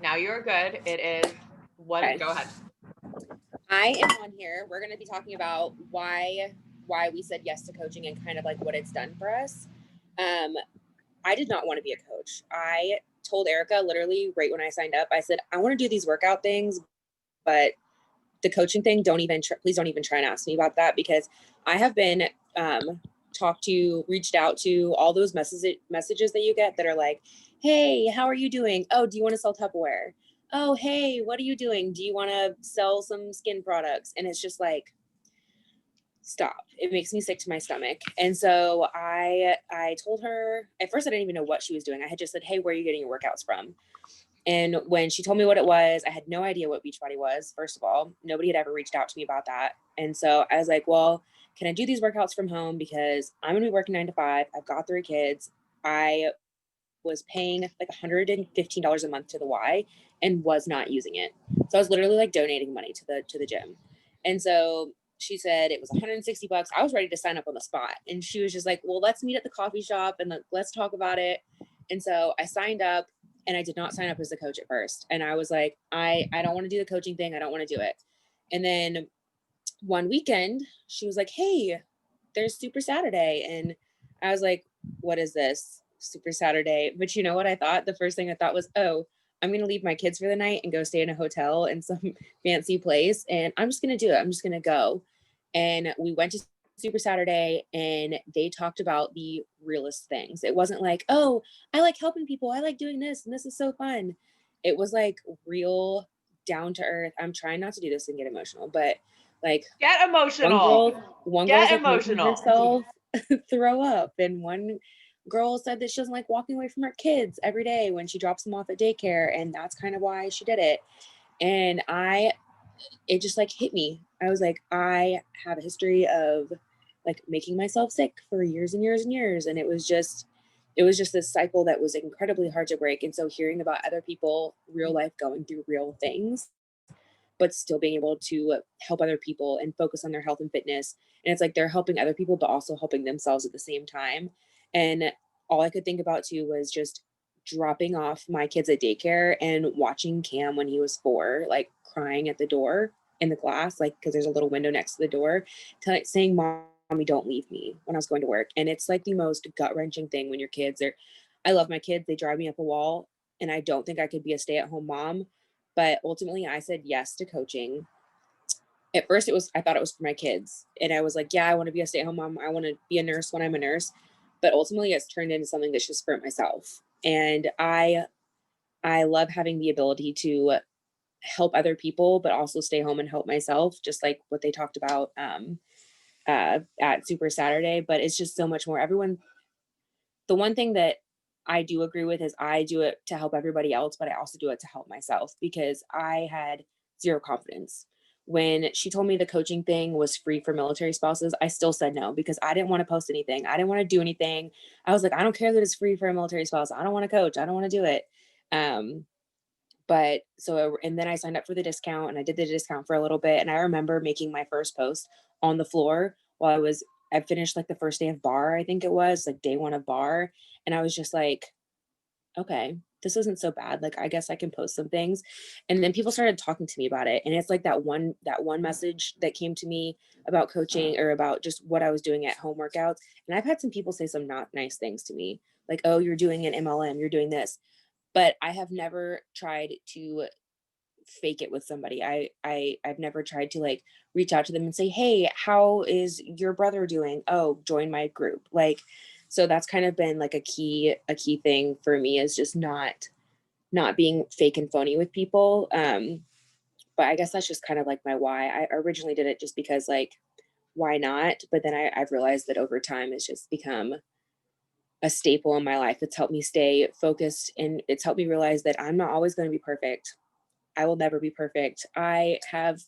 Now you're good. It is what? Okay. Go ahead. I am on here. We're going to be talking about why we said yes to coaching and kind of like what it's done for us. I did not want to be a coach. I told Erica literally right when I signed up, I said, I want to do these workout things, but the coaching thing, please don't even try and ask me about that, because I have been reached out to all those messages that you get that are like, hey, how are you doing? Oh, do you want to sell Tupperware? Oh, hey, what are you doing? Do you want to sell some skin products? And it's just like, stop. It makes me sick to my stomach. And so I told her, at first I didn't even know what she was doing. I had just said, hey, where are you getting your workouts from? And when she told me what it was, I had no idea what Beachbody was. First of all, nobody had ever reached out to me about that. And so I was like, well, can I do these workouts from home? Because I'm going to be working 9 to 5. I've got 3 kids. I was paying like $115 a month to the Y and was not using it. So I was literally like donating money to the gym. And so she said it was $160. I was ready to sign up on the spot. And she was just like, well, let's meet at the coffee shop and let's talk about it. And so I signed up, and I did not sign up as a coach at first. And I was like, I don't want to do the coaching thing. I don't want to do it. And then one weekend she was like, hey, there's Super Saturday. And I was like, what is this Super Saturday? But you know what I thought? The first thing I thought was, oh, I'm going to leave my kids for the night and go stay in a hotel in some fancy place. And I'm just going to do it. I'm just going to go. And we went to Super Saturday, and they talked about the realest things. It wasn't like, oh, I like helping people. I like doing this, and this is so fun. It was like real down to earth. I'm trying not to do this and get emotional, but like, Get emotional. one girl's like making herself throw up, and one girl said that she doesn't like walking away from her kids every day when she drops them off at daycare, and that's kind of why she did it. And it just like hit me. I was like, I have a history of like making myself sick for years and years and years, and it was just this cycle that was incredibly hard to break. And so hearing about other people real life going through real things but still being able to help other people and focus on their health and fitness. And it's like they're helping other people, but also helping themselves at the same time. And all I could think about too was just dropping off my kids at daycare and watching Cam when he was 4, like crying at the door in the glass, like, because there's a little window next to the door, saying, Mommy, don't leave me, when I was going to work. And it's like the most gut wrenching thing when your kids are, I love my kids, they drive me up a wall. And I don't think I could be a stay at home mom, but ultimately I said yes to coaching. At first I thought it was for my kids. And I was like, yeah, I want to be a stay-at-home mom. I want to be a nurse when I'm a nurse. But ultimately it's turned into something that's just for myself. And I love having the ability to help other people, but also stay home and help myself, just like what they talked about at Super Saturday. But it's just so much more. The one thing that I do agree with is I do it to help everybody else, but I also do it to help myself, because I had zero confidence. When she told me the coaching thing was free for military spouses, I still said no, because I didn't want to post anything. I didn't want to do anything. I was like, I don't care that it's free for a military spouse. I don't want to coach. I don't want to do it. But so, and then I signed up for the discount, and I did the discount for a little bit. And I remember making my first post on the floor while I finished like the first day of bar, I think it was like day 1 of bar. And I was just like, okay, this isn't so bad. Like, I guess I can post some things. And then people started talking to me about it. And it's like that one message that came to me about coaching or about just what I was doing at home workouts. And I've had some people say some not nice things to me, like, oh, you're doing an MLM, you're doing this. But I have never tried to fake it with somebody. I've never tried to like reach out to them and say, hey, how is your brother doing? Oh, join my group. Like, so that's kind of been like a key thing for me, is just not being fake and phony with people. But I guess that's just kind of like my why. I originally did it just because, like, why not? But then I've realized that over time it's just become a staple in my life. It's helped me stay focused, and it's helped me realize that I'm not always going to be perfect. I will never be perfect. I have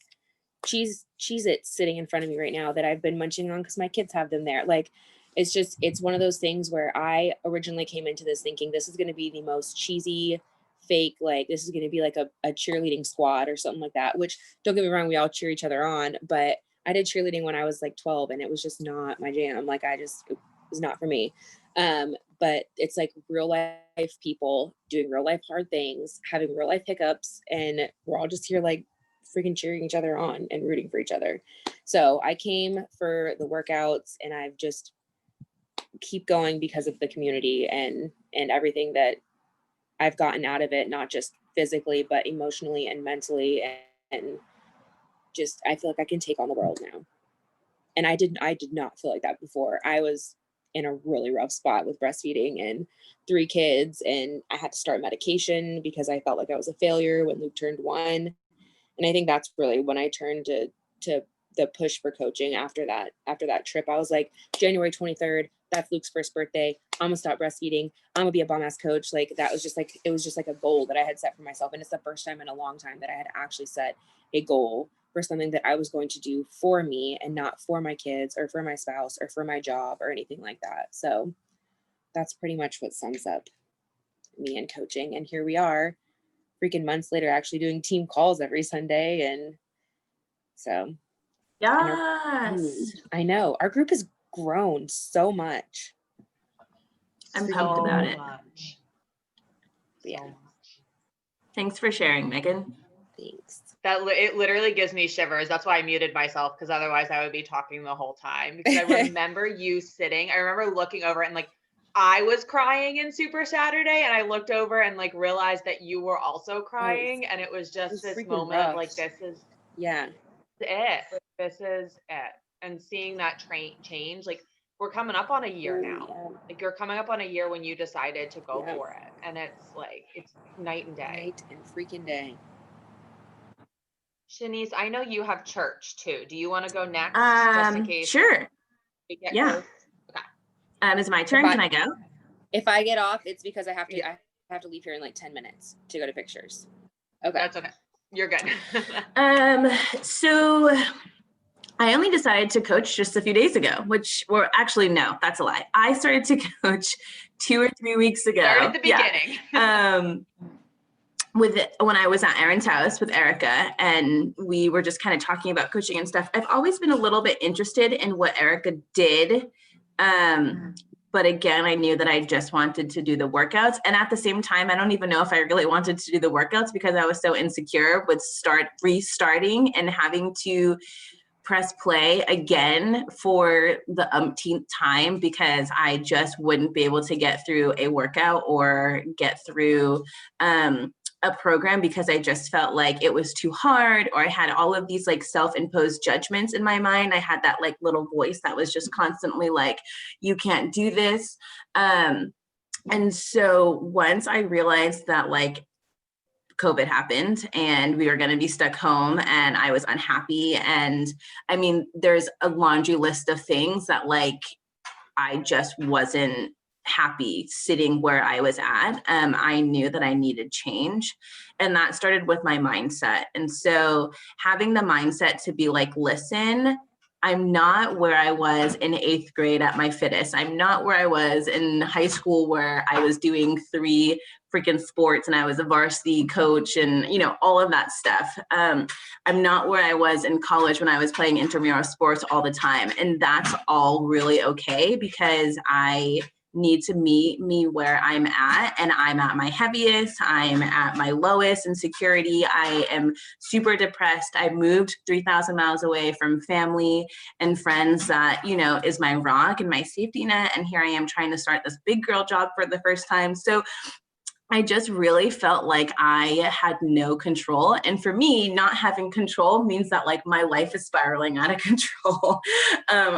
Cheez-Its sitting in front of me right now that I've been munching on because my kids have them there. Like, it's one of those things where I originally came into this thinking this is going to be the most cheesy, fake, like this is going to be like a cheerleading squad or something like that, which, don't get me wrong, we all cheer each other on, but I did cheerleading when I was like 12, and it was just not my jam. Like, it was not for me. but it's like real life people doing real life hard things, having real life hiccups, and we're all just here like freaking cheering each other on and rooting for each other. So I came for the workouts, and I've just keep going because of the community and everything that I've gotten out of it, not just physically, but emotionally and mentally. And just, I feel like I can take on the world now. And I did not feel like that before. I was in a really rough spot with breastfeeding and 3 kids, and I had to start medication because I felt like I was a failure when Luke turned 1. And I think that's really when I turned to the push for coaching after that trip. I was like, January 23rd, that's Luke's first birthday. I'm gonna stop breastfeeding. I'm gonna be a bomb ass coach. Like that was just like, it was just like a goal that I had set for myself. And it's the first time in a long time that I had actually set a goal for something that I was going to do for me and not for my kids or for my spouse or for my job or anything like that. So that's pretty much what sums up me and coaching. And here we are freaking months later, actually doing team calls every Sunday. And so yes, I know our group has grown so much. I'm pumped about it. Yeah. Thanks for sharing, Megan. Thanks. It literally gives me shivers. That's why I muted myself, because otherwise I would be talking the whole time. Because I remember you sitting, I remember looking over and like I was crying in Super Saturday, and I looked over and like realized that you were also crying, and it was just this moment of like, this is it. This is it. And seeing that change, like we're coming up on a year now. Yeah. Like you're coming up on a year when you decided to go for it, and it's like it's night and day. Night and freaking day. Shanice, I know you have church too. Do you want to go next? Just in case. Sure. Yeah. Close? Okay. Is my turn? Can I go? If I get off, it's because I have to leave here in like 10 minutes to go to pictures. Okay. That's okay. You're good. So I only decided to coach just a few days ago, or actually, no, that's a lie. I started to coach 2 or 3 weeks ago. Start at the beginning. When I was at Erin's house with Erica, and we were just kind of talking about coaching and stuff. I've always been a little bit interested in what Erica did. But again, I knew that I just wanted to do the workouts. And at the same time, I don't even know if I really wanted to do the workouts because I was so insecure with restarting and having to press play again for the umpteenth time, because I just wouldn't be able to get through a workout or get through a program because I just felt like it was too hard, or I had all of these like self-imposed judgments in my mind. I had that like little voice that was just constantly like, you can't do this. And so once I realized that like COVID happened and we were going to be stuck home and I was unhappy. And I mean, there's a laundry list of things that like, I just wasn't happy sitting where I was at. I knew that I needed change, and that started with my mindset. And so having the mindset to be like, listen, I'm not where I was in 8th grade at my fittest. I'm not where I was in high school where I was doing 3 freaking sports and I was a varsity coach and, you know, all of that stuff. I'm not where I was in college when I was playing intramural sports all the time. And that's all really okay, because I need to meet me where I'm at, and I'm at my heaviest, I'm at my lowest insecurity, I am super depressed. I moved 3,000 miles away from family and friends that, you know, is my rock and my safety net. And here I am trying to start this big girl job for the first time. So I just really felt like I had no control. And for me, not having control means that like my life is spiraling out of control.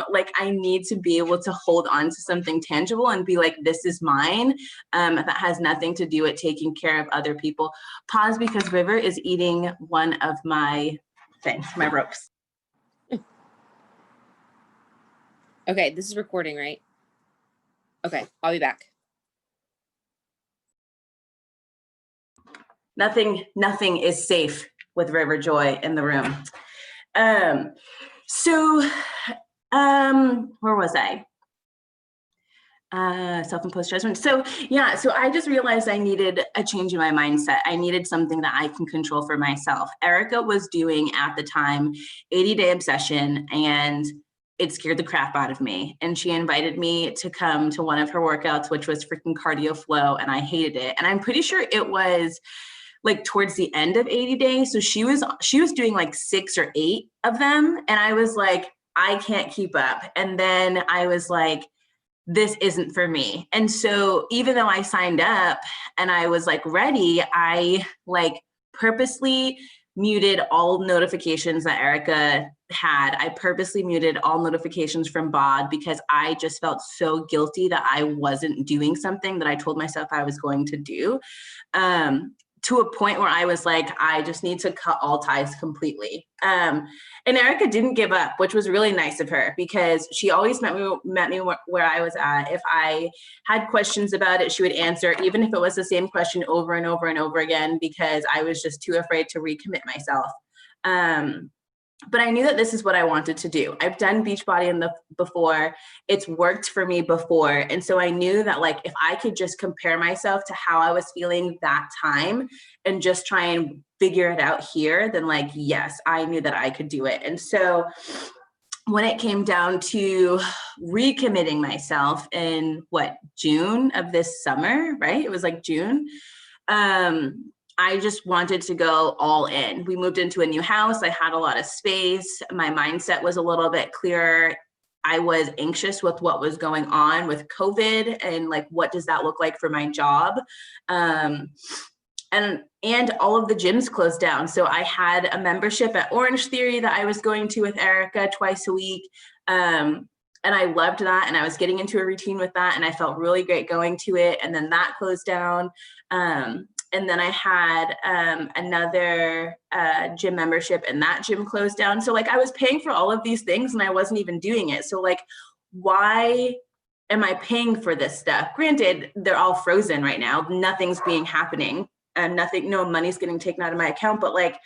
Like I need to be able to hold on to something tangible and be like, this is mine. That has nothing to do with taking care of other people. Pause, because River is eating one of my things, my ropes. Okay, this is recording, right? Okay, I'll be back. Nothing is safe with River Joy in the room. Where was I? Self-imposed judgment. So I just realized I needed a change in my mindset. I needed something that I can control for myself. Erica was doing at the time 80-day obsession, and it scared the crap out of me. And she invited me to come to one of her workouts, which was freaking Cardio Flow, and I hated it. And I'm pretty sure it was like towards the end of 80 days. So she was doing like 6 or 8 of them. And I was like, I can't keep up. And then I was like, this isn't for me. And so even though I signed up and I was like ready, I like purposely muted all notifications that Erica had. I purposely muted all notifications from Bod because I just felt so guilty that I wasn't doing something that I told myself I was going to do. To a point where I was like, I just need to cut all ties completely. And Erica didn't give up, which was really nice of her because she always met me where I was at. If I had questions about it, she would answer, even if it was the same question over and over and over again, because I was just too afraid to recommit myself. But I knew that this is what I wanted to do. I've done Beachbody before. It's worked for me before. And so I knew that like, if I could just compare myself to how I was feeling that time and just try and figure it out here, then like, yes, I knew that I could do it. And so when it came down to recommitting myself in June of this summer, right? It was like June. I just wanted to go all in. We moved into a new house. I had a lot of space. My mindset was a little bit clearer. I was anxious with what was going on with COVID and like, what does that look like for my job? And all of the gyms closed down. So I had a membership at Orange Theory that I was going to with Erica twice a week. And I loved that. And I was getting into a routine with that. And I felt really great going to it. And then that closed down. And then I had another gym membership and that gym closed down. So like I was paying for all of these things and I wasn't even doing it. So like, why am I paying for this stuff? Granted, they're all frozen right now. Nothing's happening and no money's getting taken out of my account. But like,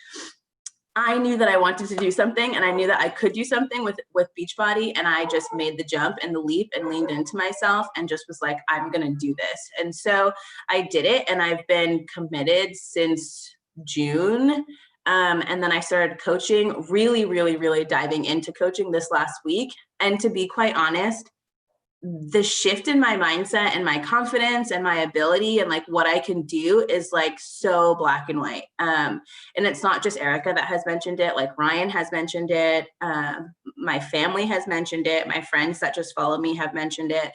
I knew that I wanted to do something and I knew that I could do something with Beachbody, and I just made the jump and the leap and leaned into myself and just was like, I'm going to do this. And so I did it, and I've been committed since June. And then I started coaching, really, really, really diving into coaching this last week. And to be quite honest, the shift in my mindset and my confidence and my ability and like what I can do is like so black and white. And it's not just Erica that has mentioned it, like Ryan has mentioned it. My family has mentioned it. My friends that just follow me have mentioned it.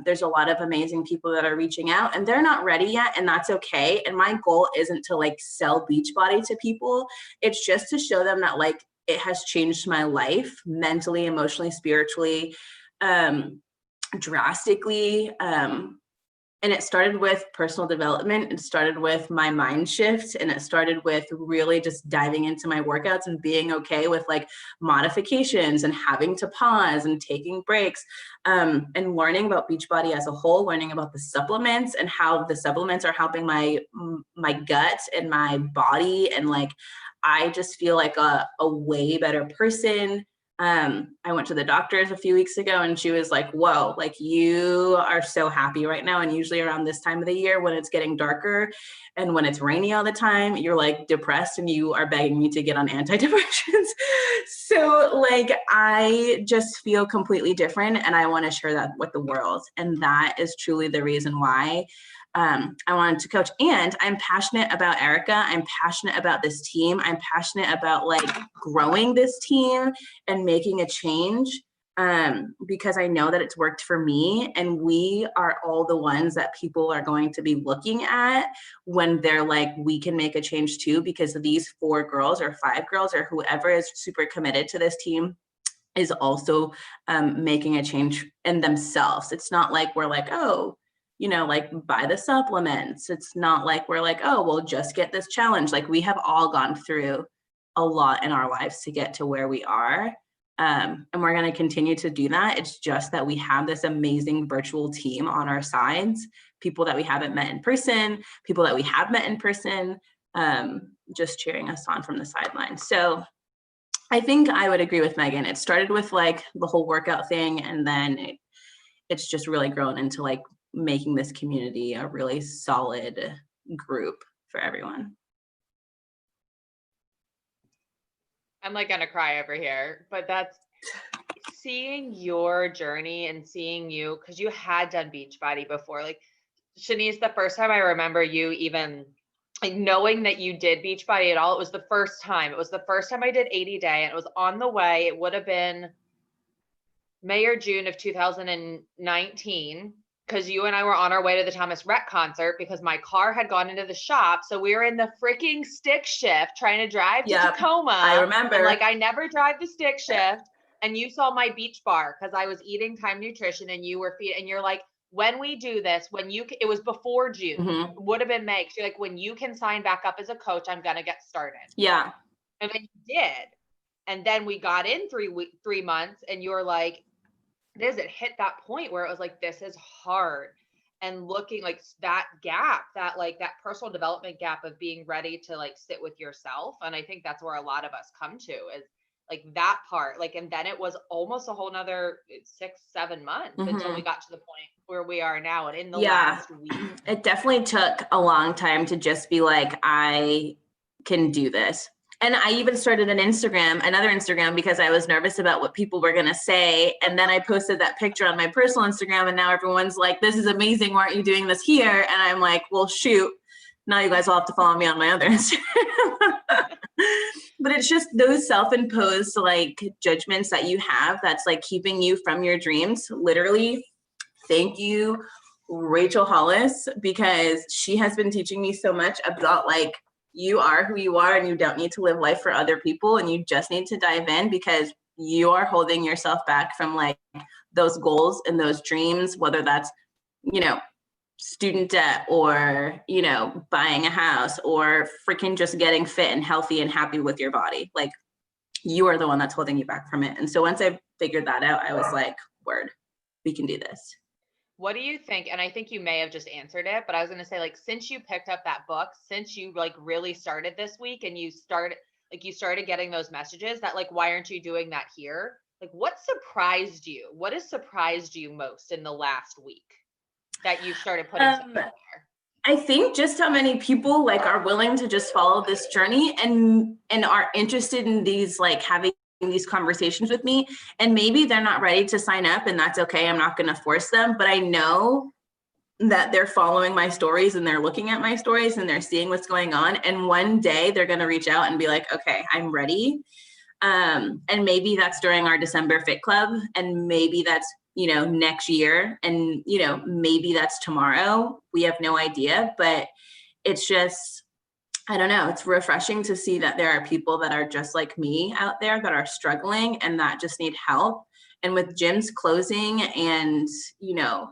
There's a lot of amazing people that are reaching out and they're not ready yet, and that's okay. And my goal isn't to like sell Beachbody to people. It's just to show them that like it has changed my life mentally, emotionally, spiritually, drastically. And it started with personal development. It started with my mind shift, and it started with really just diving into my workouts and being okay with like modifications and having to pause and taking breaks, and learning about Beachbody as a whole, learning about the supplements and how the supplements are helping my gut and my body. And like, I just feel like a way better person. I went to the doctors a few weeks ago and she was like, whoa, like you are so happy right now. And usually around this time of the year when it's getting darker and when it's rainy all the time, you're like depressed and you are begging me to get on antidepressants. So like, I just feel completely different and I want to share that with the world. And that is truly the reason why I wanted to coach. And I'm passionate about Erica. I'm passionate about this team. I'm passionate about like growing this team and making a change, because I know that it's worked for me. And we are all the ones that people are going to be looking at when they're like, we can make a change too, because these 4 girls or 5 girls or whoever is super committed to this team is also making a change in themselves. It's not like we're like, oh, you know, like buy the supplements. It's not like we're like, oh, we'll just get this challenge. Like we have all gone through a lot in our lives to get to where we are. And we're going to continue to do that. It's just that we have this amazing virtual team on our sides, people that we haven't met in person, people that we have met in person, just cheering us on from the sidelines. So I think I would agree with Megan. It started with like the whole workout thing, and then it's just really grown into like making this community a really solid group for everyone. I'm like gonna cry over here, but that's seeing your journey and seeing you, because you had done Beachbody before, like Shanice, the first time I remember you even like knowing that you did Beachbody at all, it was the first time. It was the first time I did 80 day, and it was on the way. It would have been May or June of 2019, because you and I were on our way to the Thomas Rhett concert because my car had gone into the shop. So we were in the freaking stick shift trying to drive to Tacoma. I remember. And like, I never drive the stick shift. And you saw my beach bar because I was eating Time Nutrition and you were feeding, and you're like, when we do this, when you, it was before June, Mhm. it would have been May. You're like, when you can sign back up as a coach, I'm going to get started. Yeah. And then you did. And then we got in 3 months and you were like, it hit that point where it was like, this is hard. And looking like that gap, that like that personal development gap of being ready to like sit with yourself. And I think that's where a lot of us come to, is like that part. Like, and then it was almost a whole nother 6-7 months until we got to the point where we are now. And in the last week, it definitely took a long time to just be like, I can do this. And I even started another Instagram, because I was nervous about what people were going to say. And then I posted that picture on my personal Instagram, and now everyone's like, this is amazing. Why aren't you doing this here? And I'm like, well, shoot, now you guys all have to follow me on my other Instagram. But it's just those self-imposed like judgments that you have that's like keeping you from your dreams. Literally, thank you, Rachel Hollis, because she has been teaching me so much about like, you are who you are and you don't need to live life for other people, and you just need to dive in because you are holding yourself back from like those goals and those dreams, whether that's, you know, student debt or, you know, buying a house or freaking just getting fit and healthy and happy with your body. Like, you are the one that's holding you back from it. And so once I figured that out, I was like, word, we can do this. What do you think? And I think you may have just answered it, but I was going to say, like, since you picked up that book, since you like really started this week and you started getting those messages that like, why aren't you doing that here? Like, what surprised you? What has surprised you most in the last week that you started putting stuff out there? I think just how many people like are willing to just follow this journey and are interested in these, like having these conversations with me, and maybe they're not ready to sign up, and that's okay. I'm not going to force them, but I know that they're following my stories and they're looking at my stories and they're seeing what's going on. And one day they're going to reach out and be like, okay, I'm ready. And maybe that's during our December Fit Club, and maybe that's, you know, next year, and, you know, maybe that's tomorrow. We have no idea, but it's just, I don't know. It's refreshing to see that there are people that are just like me out there that are struggling and that just need help. And with gyms closing and, you know,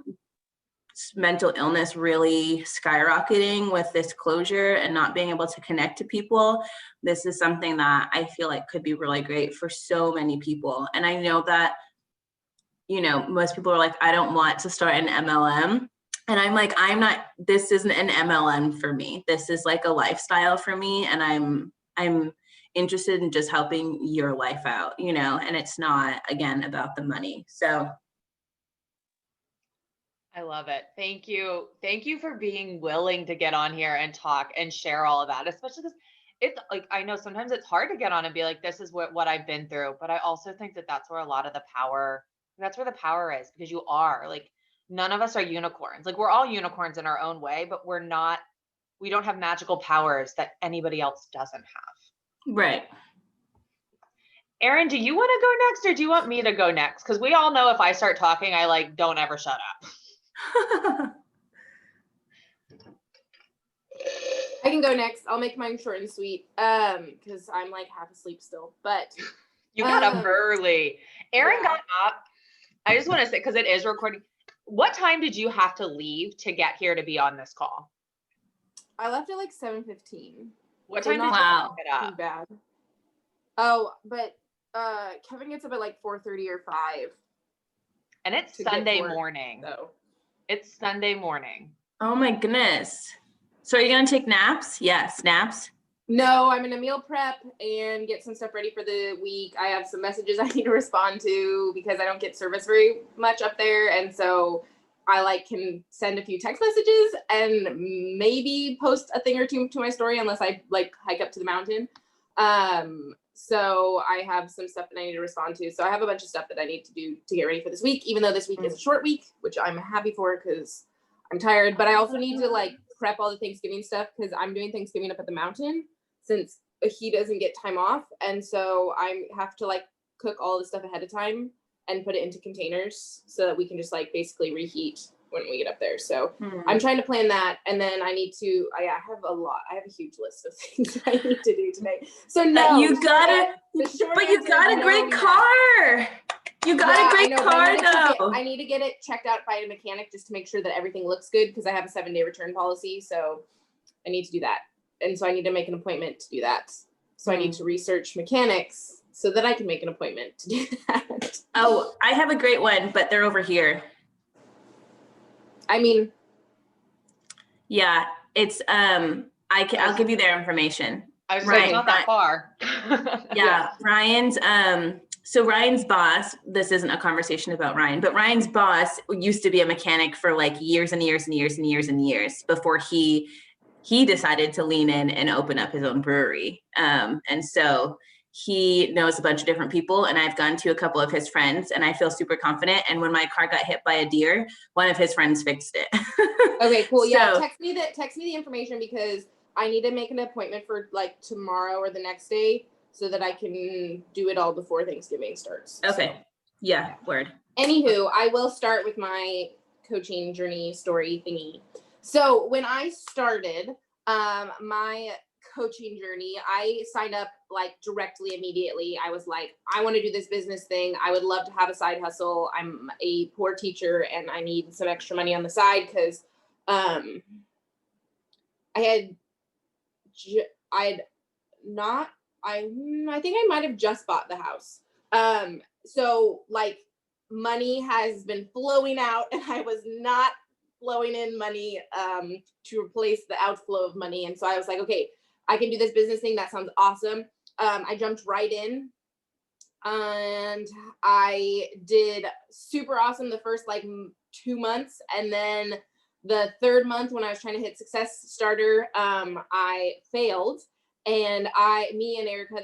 mental illness really skyrocketing with this closure and not being able to connect to people, this is something that I feel like could be really great for so many people. And I know that, you know, most people are like, I don't want to start an MLM. And I'm like, this isn't an MLM for me. This is like a lifestyle for me. And I'm interested in just helping your life out, you know, and it's not, again, about the money. So. I love it. Thank you. Thank you for being willing to get on here and talk and share all of that, especially because it's like, I know sometimes it's hard to get on and be like, this is what I've been through. But I also think that that's where a lot of the power, that's where the power is, because you are like, none of us are unicorns. Like, we're all unicorns in our own way, but we don't have magical powers that anybody else doesn't have. Right. Erin, do you want to go next or do you want me to go next? Because we all know if I start talking, I like don't ever shut up. I can go next. I'll make mine short and sweet because I'm like half asleep still. But you got up early. Erin got up. I just want to say, because it is recording. What time did you have to leave to get here to be on this call? I left at like 7:15. What time did you get up? Too bad. Oh, but Kevin gets up at like 4:30 or 5. And it's Sunday morning. So. It's Sunday morning. Oh my goodness. So are you going to take naps? Yes, naps. No, I'm going to meal prep and get some stuff ready for the week. I have some messages I need to respond to because I don't get service very much up there. And so I can send a few text messages and maybe post a thing or two to my story unless I hike up to the mountain. So I have some stuff that I need to respond to. So I have a bunch of stuff that I need to do to get ready for this week, even though this week is a short week, which I'm happy for because I'm tired. But I also need to like prep all the Thanksgiving stuff because I'm doing Thanksgiving up at the mountain since he doesn't get time off. And so I have to like cook all the stuff ahead of time and put it into containers so that we can just like basically reheat when we get up there. So I'm trying to plan that. And then I need to, I have a huge list of things I need to do today. So no, you got a great car. You got a great car though. I need to get it checked out by a mechanic just to make sure that everything looks good because I have a 7-day return policy. So I need to do that. And so I need to make an appointment to do that. So I need to research mechanics so that I can make an appointment to do that. Oh, I have a great one, but they're over here. I mean, yeah, it's I'll give you their information. I was saying, not that far. Yeah, Ryan's so Ryan's boss, this isn't a conversation about Ryan, but Ryan's boss used to be a mechanic for like years and years and years and years and years before he decided to lean in and open up his own brewery. And so he knows a bunch of different people, and I've gone to a couple of his friends, and I feel super confident. And when my car got hit by a deer, one of his friends fixed it. Okay, cool. Yeah, text me the information because I need to make an appointment for like tomorrow or the next day so that I can do it all before Thanksgiving starts. Okay. So. Yeah, word. Anywho, I will start with my coaching journey story thingy. So when I started my coaching journey, I signed up like directly immediately. I was like, I want to do this business thing. I would love to have a side hustle. I'm a poor teacher and I need some extra money on the side because I think I might have just bought the house. So like money has been flowing out and I was not flowing in money to replace the outflow of money. And so I was like, okay, I can do this business thing. That sounds awesome. I jumped right in and I did super awesome the first like 2 months. And then the third month when I was trying to hit Success Starter, I failed. And me and Erica,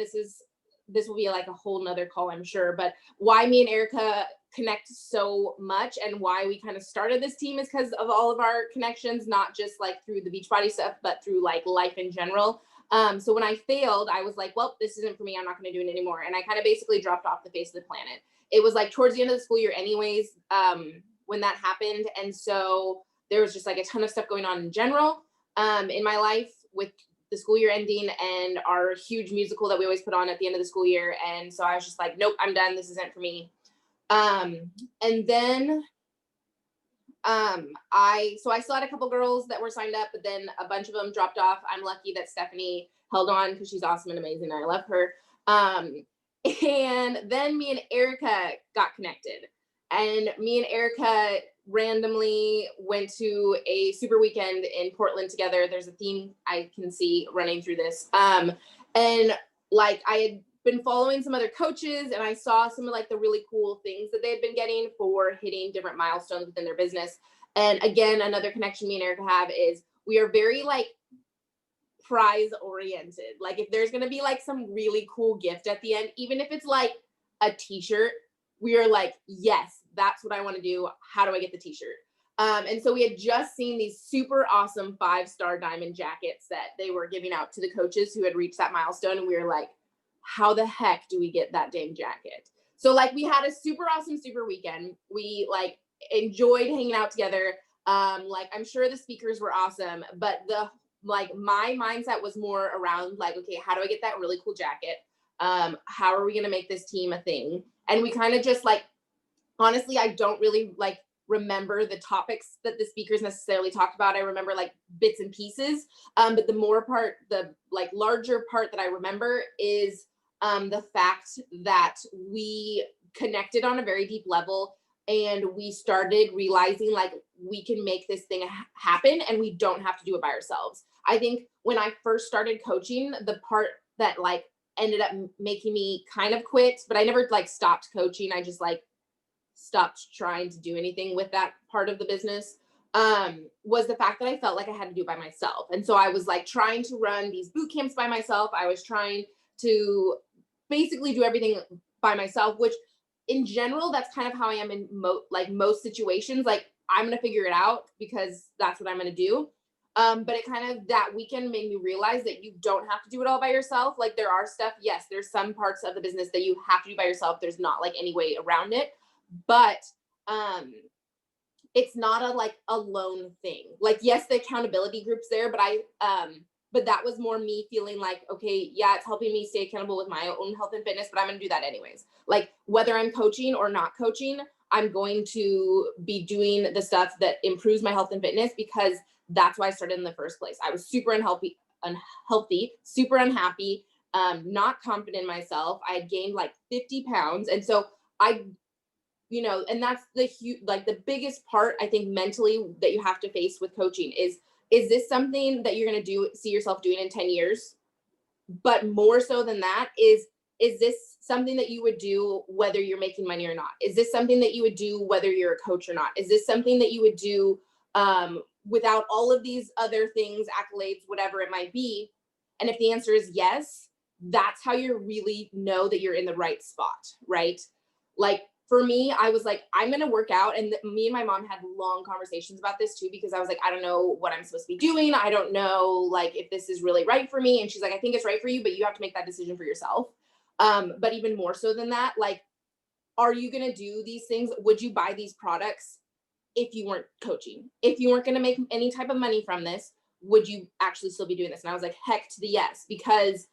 this will be like a whole nother call, I'm sure, but why me and Erica connect so much and why we kind of started this team is because of all of our connections, not just like through the Beachbody stuff, but through like life in general. So when I failed, I was like, well, this isn't for me. I'm not going to do it anymore. And I kind of basically dropped off the face of the planet. It was like towards the end of the school year anyways, when that happened. And so there was just like a ton of stuff going on in general in my life with the school year ending and our huge musical that we always put on at the end of the school year. And so I was just like, nope, I'm done. This isn't for me. And then I still had a couple girls that were signed up, but then a bunch of them dropped off. I'm lucky that Stephanie held on because she's awesome and amazing. I love her. And then me and Erica got connected, and me and Erica randomly went to a super weekend in Portland together. There's a theme I can see running through this. And like I had been following some other coaches and I saw some of like the really cool things that they had been getting for hitting different milestones within their business. And again, another connection me and Erica have is we are very like prize oriented. Like if there's going to be like some really cool gift at the end, even if it's like a t-shirt, we are like, yes, that's what I want to do. How do I get the t-shirt? And so we had just seen these super awesome 5-star diamond jackets that they were giving out to the coaches who had reached that milestone. And we were like, how the heck do we get that dang jacket? So like we had a super awesome super weekend. We like enjoyed hanging out together. Like I'm sure the speakers were awesome, but my mindset was more around like, okay, how do I get that really cool jacket? How are we going to make this team a thing? And we kind of just like, honestly, I don't really like remember the topics that the speakers necessarily talked about. I remember like bits and pieces. But the like larger part that I remember is the fact that we connected on a very deep level and we started realizing like we can make this thing happen and we don't have to do it by ourselves. I think when I first started coaching, the part that like ended up making me kind of quit, but I never like stopped coaching. I just like stopped trying to do anything with that part of the business, was the fact that I felt like I had to do it by myself. And so I was like trying to run these boot camps by myself. I was trying to basically do everything by myself, which in general, that's kind of how I am in most situations. Like, I'm going to figure it out because that's what I'm going to do. But it kind of, that weekend made me realize that you don't have to do it all by yourself. Like, there are stuff, yes, there's some parts of the business that you have to do by yourself. There's not like any way around it, but it's not a lone thing. Like, yes, the accountability group's there, but that was more me feeling like, okay, yeah, it's helping me stay accountable with my own health and fitness, but I'm going to do that anyways. Like, whether I'm coaching or not coaching, I'm going to be doing the stuff that improves my health and fitness, because that's why I started in the first place. I was super unhealthy, super unhappy, not confident in myself. I had gained like 50 pounds. And so and that's the biggest part, I think, mentally, that you have to face with coaching is this something that you're going to see yourself doing in 10 years? But more so than that, is this something that you would do whether you're making money or not? Is this something that you would do whether you're a coach or not? Is this something that you would do without all of these other things, accolades, whatever it might be? And if the answer is yes, that's how you really know that you're in the right spot, right? Like, for me, I was like, I'm going to work out. And me and my mom had long conversations about this too, because I was like, I don't know what I'm supposed to be doing. I don't know, like, if this is really right for me. And she's like, I think it's right for you, but you have to make that decision for yourself. But even more so than that, like, are you going to do these things? Would you buy these products if you weren't coaching? If you weren't going to make any type of money from this, would you actually still be doing this? And I was like, heck to the yes, because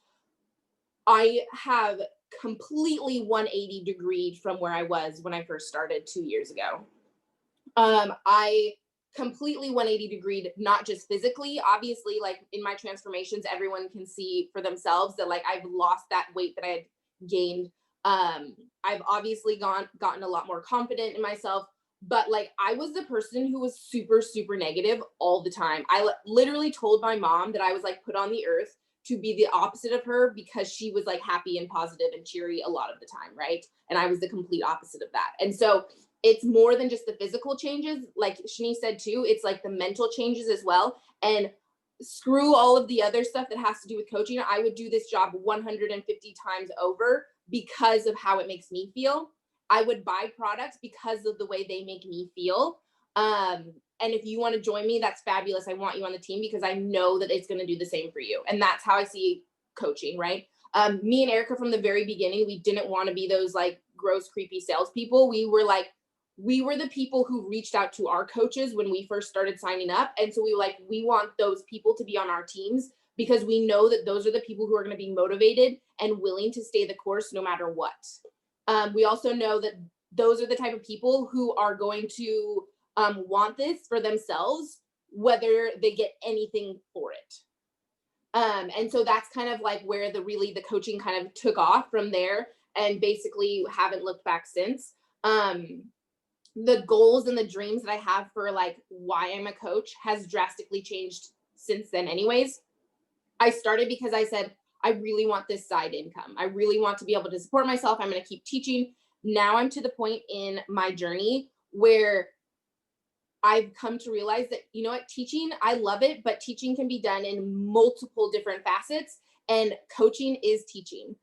I have completely 180 degreed from where I was when I first started 2 years ago. I completely 180 degreed, not just physically, obviously, like in my transformations, everyone can see for themselves that like I've lost that weight that I had gained. I've obviously gotten a lot more confident in myself, but like I was the person who was super, super negative all the time. I literally told my mom that I was like put on the earth to be the opposite of her, because she was like happy and positive and cheery a lot of the time, right? And I was the complete opposite of that. And so it's more than just the physical changes, like Shani said too, it's like the mental changes as well. And screw all of the other stuff that has to do with coaching. I would do this job 150 times over because of how it makes me feel. I would buy products because of the way they make me feel. And if you want to join me, that's fabulous. I want you on the team because I know that it's going to do the same for you. And that's how I see coaching, right? Me and Erica from the very beginning, we didn't want to be those like gross, creepy salespeople. We were the people who reached out to our coaches when we first started signing up. And so we want those people to be on our teams, because we know that those are the people who are going to be motivated and willing to stay the course no matter what. We also know that those are the type of people who are going to want this for themselves, whether they get anything for it. And so that's kind of like where the coaching kind of took off from there, and basically haven't looked back since. The goals and the dreams that I have for like why I'm a coach has drastically changed since then anyways. I started because I said, I really want this side income. I really want to be able to support myself. I'm going to keep teaching. Now I'm to the point in my journey where I've come to realize that, you know what, teaching, I love it, but teaching can be done in multiple different facets, and coaching is teaching.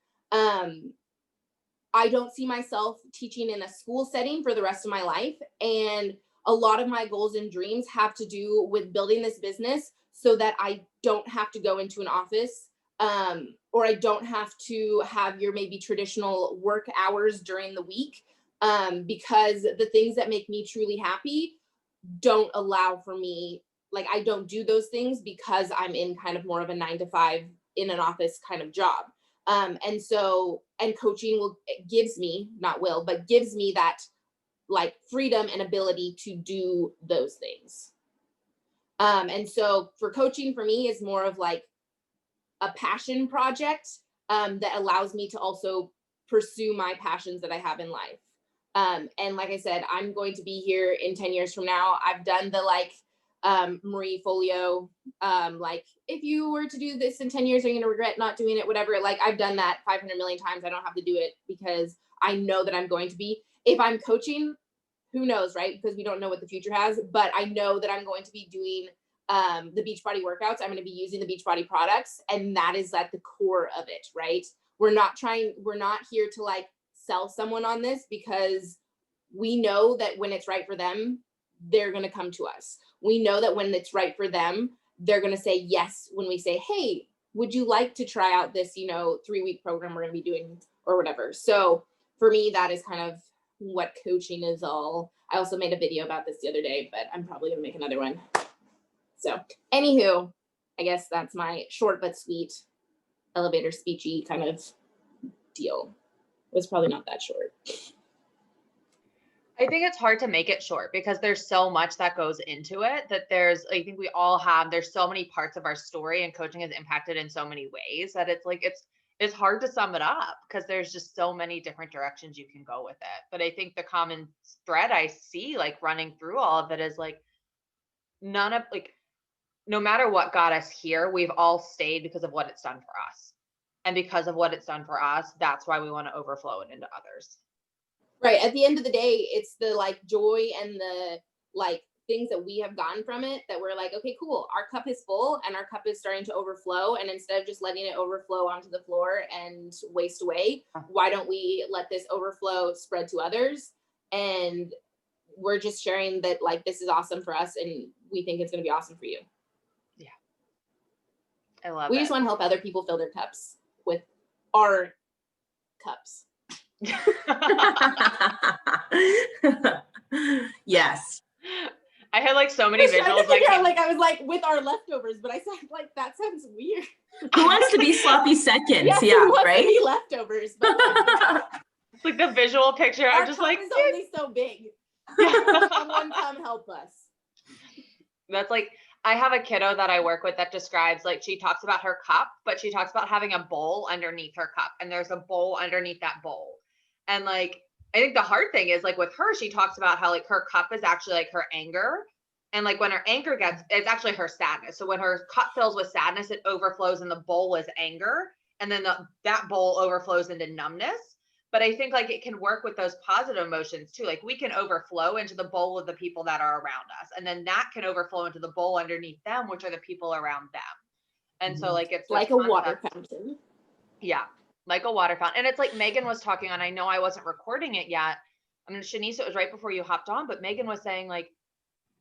I don't see myself teaching in a school setting for the rest of my life. And a lot of my goals and dreams have to do with building this business so that I don't have to go into an office, or I don't have to have your maybe traditional work hours during the week, because the things that make me truly happy don't allow for me, like I don't do those things because I'm in kind of more of a 9-to-5 in an office kind of job. And coaching gives me that like freedom and ability to do those things. And so for coaching for me is more of like a passion project that allows me to also pursue my passions that I have in life. And like I said, I'm going to be here in 10 years from now. I've done the Marie Folio, like if you were to do this in 10 years, are you going to regret not doing it? Whatever. Like I've done that 500 million times. I don't have to do it because I know that I'm going to be. If I'm coaching, who knows, right? Because we don't know what the future has, but I know that I'm going to be doing the Beachbody workouts. I'm going to be using the Beachbody products, and that is at the core of it, right? we're not here to like sell someone on this, because we know that when it's right for them, they're going to come to us. We know that when it's right for them, they're going to say yes when we say, hey, would you like to try out this, 3-week program we're going to be doing or whatever. So for me, that is kind of what coaching is all. I also made a video about this the other day, but I'm probably going to make another one. So anywho, I guess that's my short but sweet elevator speechy kind of deal. It was probably not that short. I think it's hard to make it short because there's so much that goes into it that I think we all have, there's so many parts of our story, and coaching has impacted in so many ways that it's like, it's hard to sum it up because there's just so many different directions you can go with it. But I think the common thread I see like running through all of it is like, no matter what got us here, we've all stayed because of what it's done for us. And because of what it's done for us, that's why we want to overflow it into others. Right. At the end of the day, it's the like joy and the like things that we have gotten from it that we're like, okay, cool. Our cup is full and our cup is starting to overflow. And instead of just letting it overflow onto the floor and waste away, why don't we let this overflow spread to others? And we're just sharing that like, this is awesome for us and we think it's going to be awesome for you. Yeah. I love it. We just want to help other people fill their cups with our cups. Yes. I had like so many visuals. I was like with our leftovers, but I said like that sounds weird. Who wants to be sloppy seconds? Yes, yeah, who wants right. To be leftovers, but it's like the visual picture. Our I'm just cup like, is only so big. Someone come help us. That's like, I have a kiddo that I work with that describes, like, she talks about her cup, but she talks about having a bowl underneath her cup, and there's a bowl underneath that bowl. And like, I think the hard thing is like with her, she talks about how like her cup is actually like her anger. And like when her anger it's actually her sadness. So when her cup fills with sadness, it overflows and the bowl is anger. And then that bowl overflows into numbness. But I think like it can work with those positive emotions too. Like we can overflow into the bowl of the people that are around us. And then that can overflow into the bowl underneath them, which are the people around them. And so like, it's like a water fountain. Yeah. Like a water fountain. And it's like Megan was talking on, I know I wasn't recording it yet. I mean, Shanice, it was right before you hopped on, but Megan was saying like,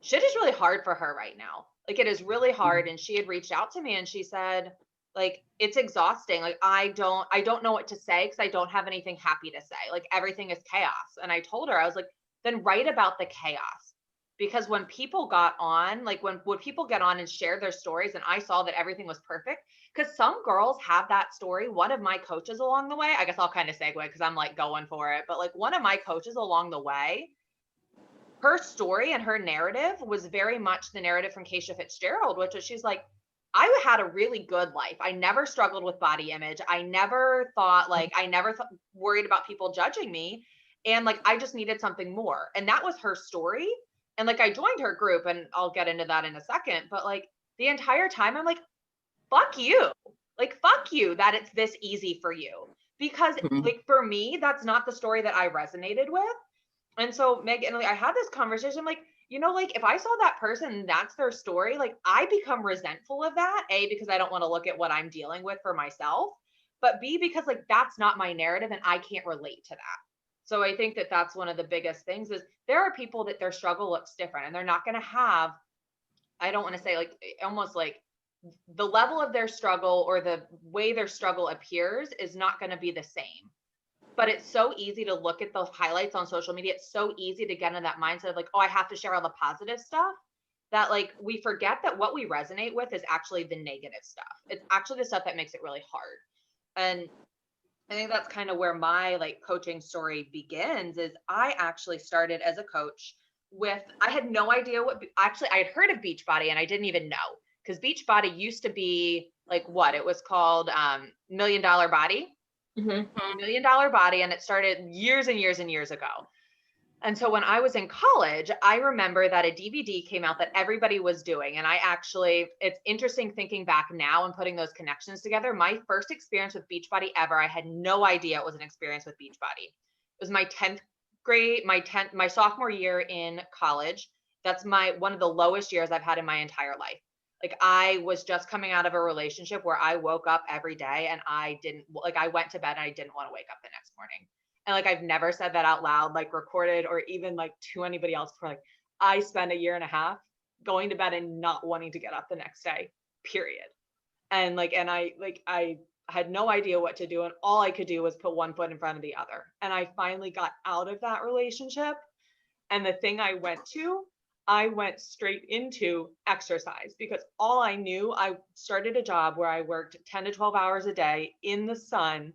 shit is really hard for her right now. Like it is really hard. And she had reached out to me and she said, like, it's exhausting. Like, I don't know what to say because I don't have anything happy to say. Like everything is chaos. And I told her, I was like, then write about the chaos. Because when people got on, like when people get on and share their stories and I saw that everything was perfect, because some girls have that story. One of my coaches along the way, I guess I'll kind of segue because I'm like going for it, but like one of my coaches along the way, her story and her narrative was very much the narrative from Keisha Fitzgerald, which was she's like, I had a really good life. I never struggled with body image. I never thought worried about people judging me. And like, I just needed something more. And that was her story. And like, I joined her group and I'll get into that in a second, but like the entire time I'm like, fuck you. Like, fuck you that it's this easy for you. Because like, for me, that's not the story that I resonated with. And so Megan, like, I had this conversation, like, like if I saw that person, that's their story, like I become resentful of that, A, because I don't want to look at what I'm dealing with for myself, but B, because like, that's not my narrative and I can't relate to that. So I think that that's one of the biggest things is there are people that their struggle looks different and they're not going to have, I don't want to say like, almost like the level of their struggle or the way their struggle appears is not going to be the same. But it's so easy to look at the highlights on social media. It's so easy to get in that mindset of like, oh, I have to share all the positive stuff, that like we forget that what we resonate with is actually the negative stuff. It's actually the stuff that makes it really hard. And I think that's kind of where my like coaching story begins is I actually started as a coach I had no idea I had heard of Beachbody and I didn't even know, because Beachbody used to be like what it was called, $1 Million Body. $1 Million Body, and it started years and years and years ago. And so when I was in college, I remember that a DVD came out that everybody was doing. And it's interesting thinking back now and putting those connections together. My first experience with Beachbody ever, I had no idea it was an experience with Beachbody. It was my 10th grade, my sophomore year in college. That's one of the lowest years I've had in my entire life. Like I was just coming out of a relationship where I woke up every day and I went to bed and I didn't want to wake up the next morning. And like, I've never said that out loud, like recorded or even like to anybody else before. Like I spent a year and a half going to bed and not wanting to get up the next day, period. And like, and I had no idea what to do. And all I could do was put one foot in front of the other. And I finally got out of that relationship. And the thing I went straight into exercise because all I knew, I started a job where I worked 10 to 12 hours a day in the sun,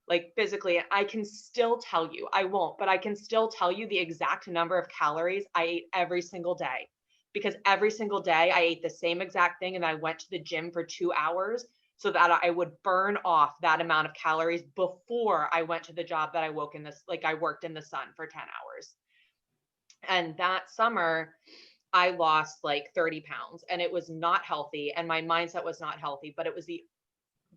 like physically. And I can still tell you, I won't, but I can still tell you the exact number of calories I ate every single day, because every single day I ate the same exact thing. And I went to the gym for 2 hours so that I would burn off that amount of calories before I went to the job that I worked in the sun for 10 hours. And that summer, I lost like 30 pounds and it was not healthy. And my mindset was not healthy, but it was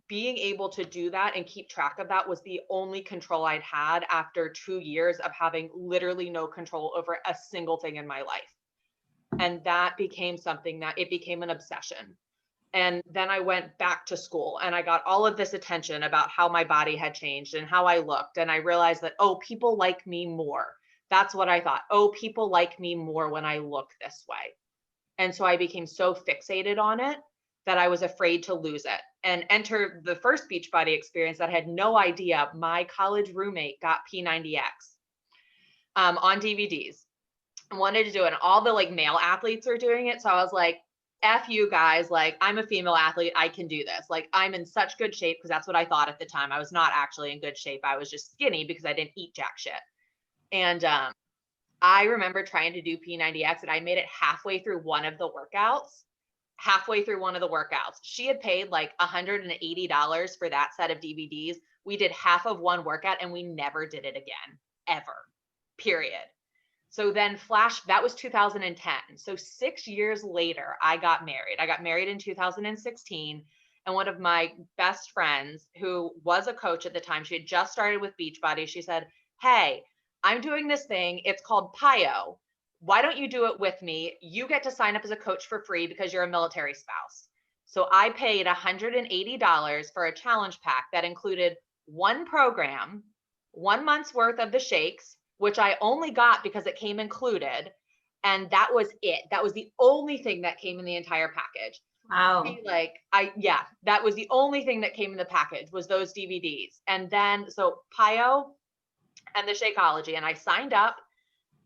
being able to do that and keep track of that was the only control I'd had after 2 years of having literally no control over a single thing in my life. And that became something that it became an obsession. And then I went back to school and I got all of this attention about how my body had changed and how I looked. And I realized that, oh, people like me more. That's what I thought. Oh, people like me more when I look this way. And so I became so fixated on it that I was afraid to lose it and enter the first Beachbody experience that I had no idea my college roommate got P90X on DVDs. I wanted to do it. And all the like male athletes are doing it. So I was like, F you guys, like I'm a female athlete. I can do this. Like I'm in such good shape because that's what I thought at the time. I was not actually in good shape. I was just skinny because I didn't eat jack shit. And I remember trying to do P90X and I made it halfway through one of the workouts. She had paid like $180 for that set of DVDs. We did half of one workout and we never did it again, ever, period. So then that was 2010. So 6 years later, I got married. I got married in 2016. And one of my best friends who was a coach at the time, she had just started with Beachbody. She said, hey, I'm doing this thing. It's called PIO. Why don't you do it with me? You get to sign up as a coach for free because you're a military spouse. So I paid $180 for a challenge pack that included one program, 1 month's worth of the shakes, which I only got because it came included. And that was it. That was the only thing that came in the entire package. Wow. That was the only thing that came in the package was those DVDs. And then, so PIO and the Shakeology. And I signed up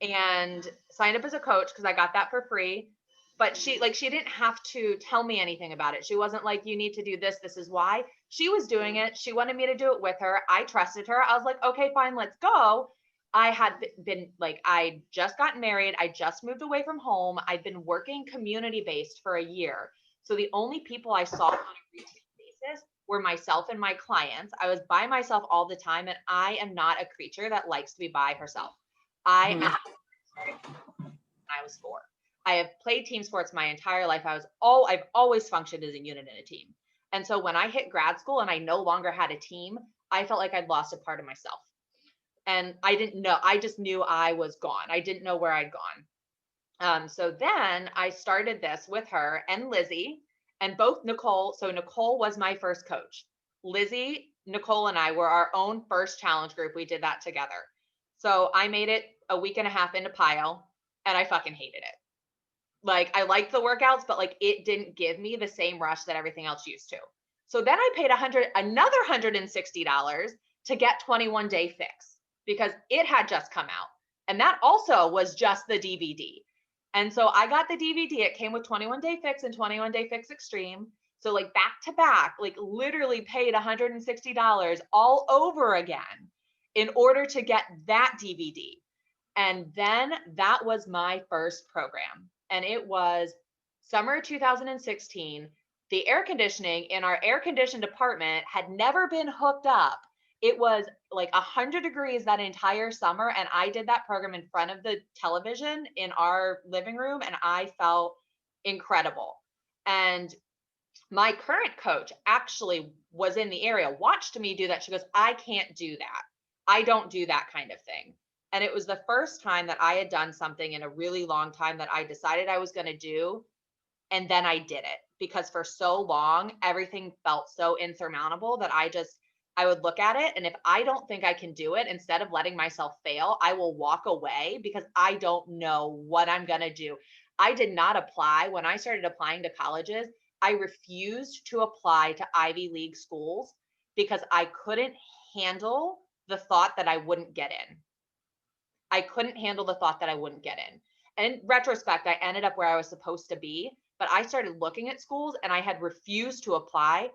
as a coach because I got that for free. But she didn't have to tell me anything about it. She wasn't like, you need to do this. This is why. She was doing it. She wanted me to do it with her. I trusted her. I was like, okay, fine, let's go. I just got married. I just moved away from home. I'd been working community-based for a year. So the only people I saw on a routine basis were myself and my clients. I was by myself all the time. And I am not a creature that likes to be by herself. I was 4. I have played team sports my entire life. I've always functioned as a unit in a team. And so when I hit grad school and I no longer had a team, I felt like I'd lost a part of myself. And I didn't know, I just knew I was gone. I didn't know where I'd gone. So then I started this with her and Lizzie and both Nicole. So Nicole was my first coach. Lizzie, Nicole, and I were our own first challenge group. We did that together. So I made it a week and a half into PIO and I fucking hated it. Like I liked the workouts, but like it didn't give me the same rush that everything else used to. So then I paid another $160 to get 21 Day Fix because it had just come out. And that also was just the DVD. And so I got the DVD. It came with 21 Day Fix and 21 Day Fix Extreme. So like back to back, like literally paid $160 all over again in order to get that DVD. And then that was my first program. And it was summer 2016. The air conditioning in our air conditioned apartment had never been hooked up. It was like 100 degrees that entire summer. And I did that program in front of the television in our living room. And I felt incredible. And my current coach actually was in the area, watched me do that. She goes, I can't do that. I don't do that kind of thing. And it was the first time that I had done something in a really long time that I decided I was going to do. And then I did it. because for so long, everything felt so insurmountable that I would look at it. And if I don't think I can do it, instead of letting myself fail, I will walk away because I don't know what I'm going to do. I did not apply. When I started applying to colleges, I refused to apply to Ivy League schools because I couldn't handle the thought that I wouldn't get in. I couldn't handle the thought that I wouldn't get in. And in retrospect, I ended up where I was supposed to be, but I started looking at schools and I had refused to apply.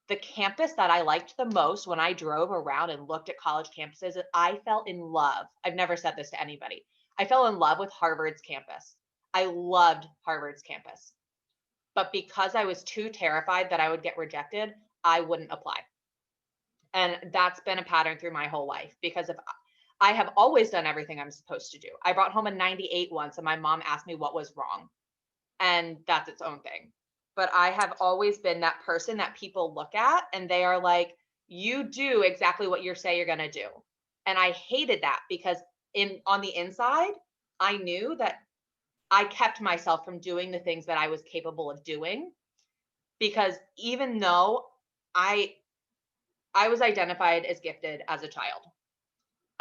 The campus that I liked the most when I drove around and looked at college campuses, I fell in love. I've never said this to anybody. I fell in love with Harvard's campus. I loved Harvard's campus. But because I was too terrified that I would get rejected, I wouldn't apply. And that's been a pattern through my whole life, because if I have always done everything I'm supposed to do. I brought home a 98 once and my mom asked me what was wrong. And that's its own thing. But I have always been that person that people look at and they are like, you do exactly what you say you're going to do. And I hated that because on the inside, I knew that I kept myself from doing the things that I was capable of doing, because even though I was identified as gifted as a child,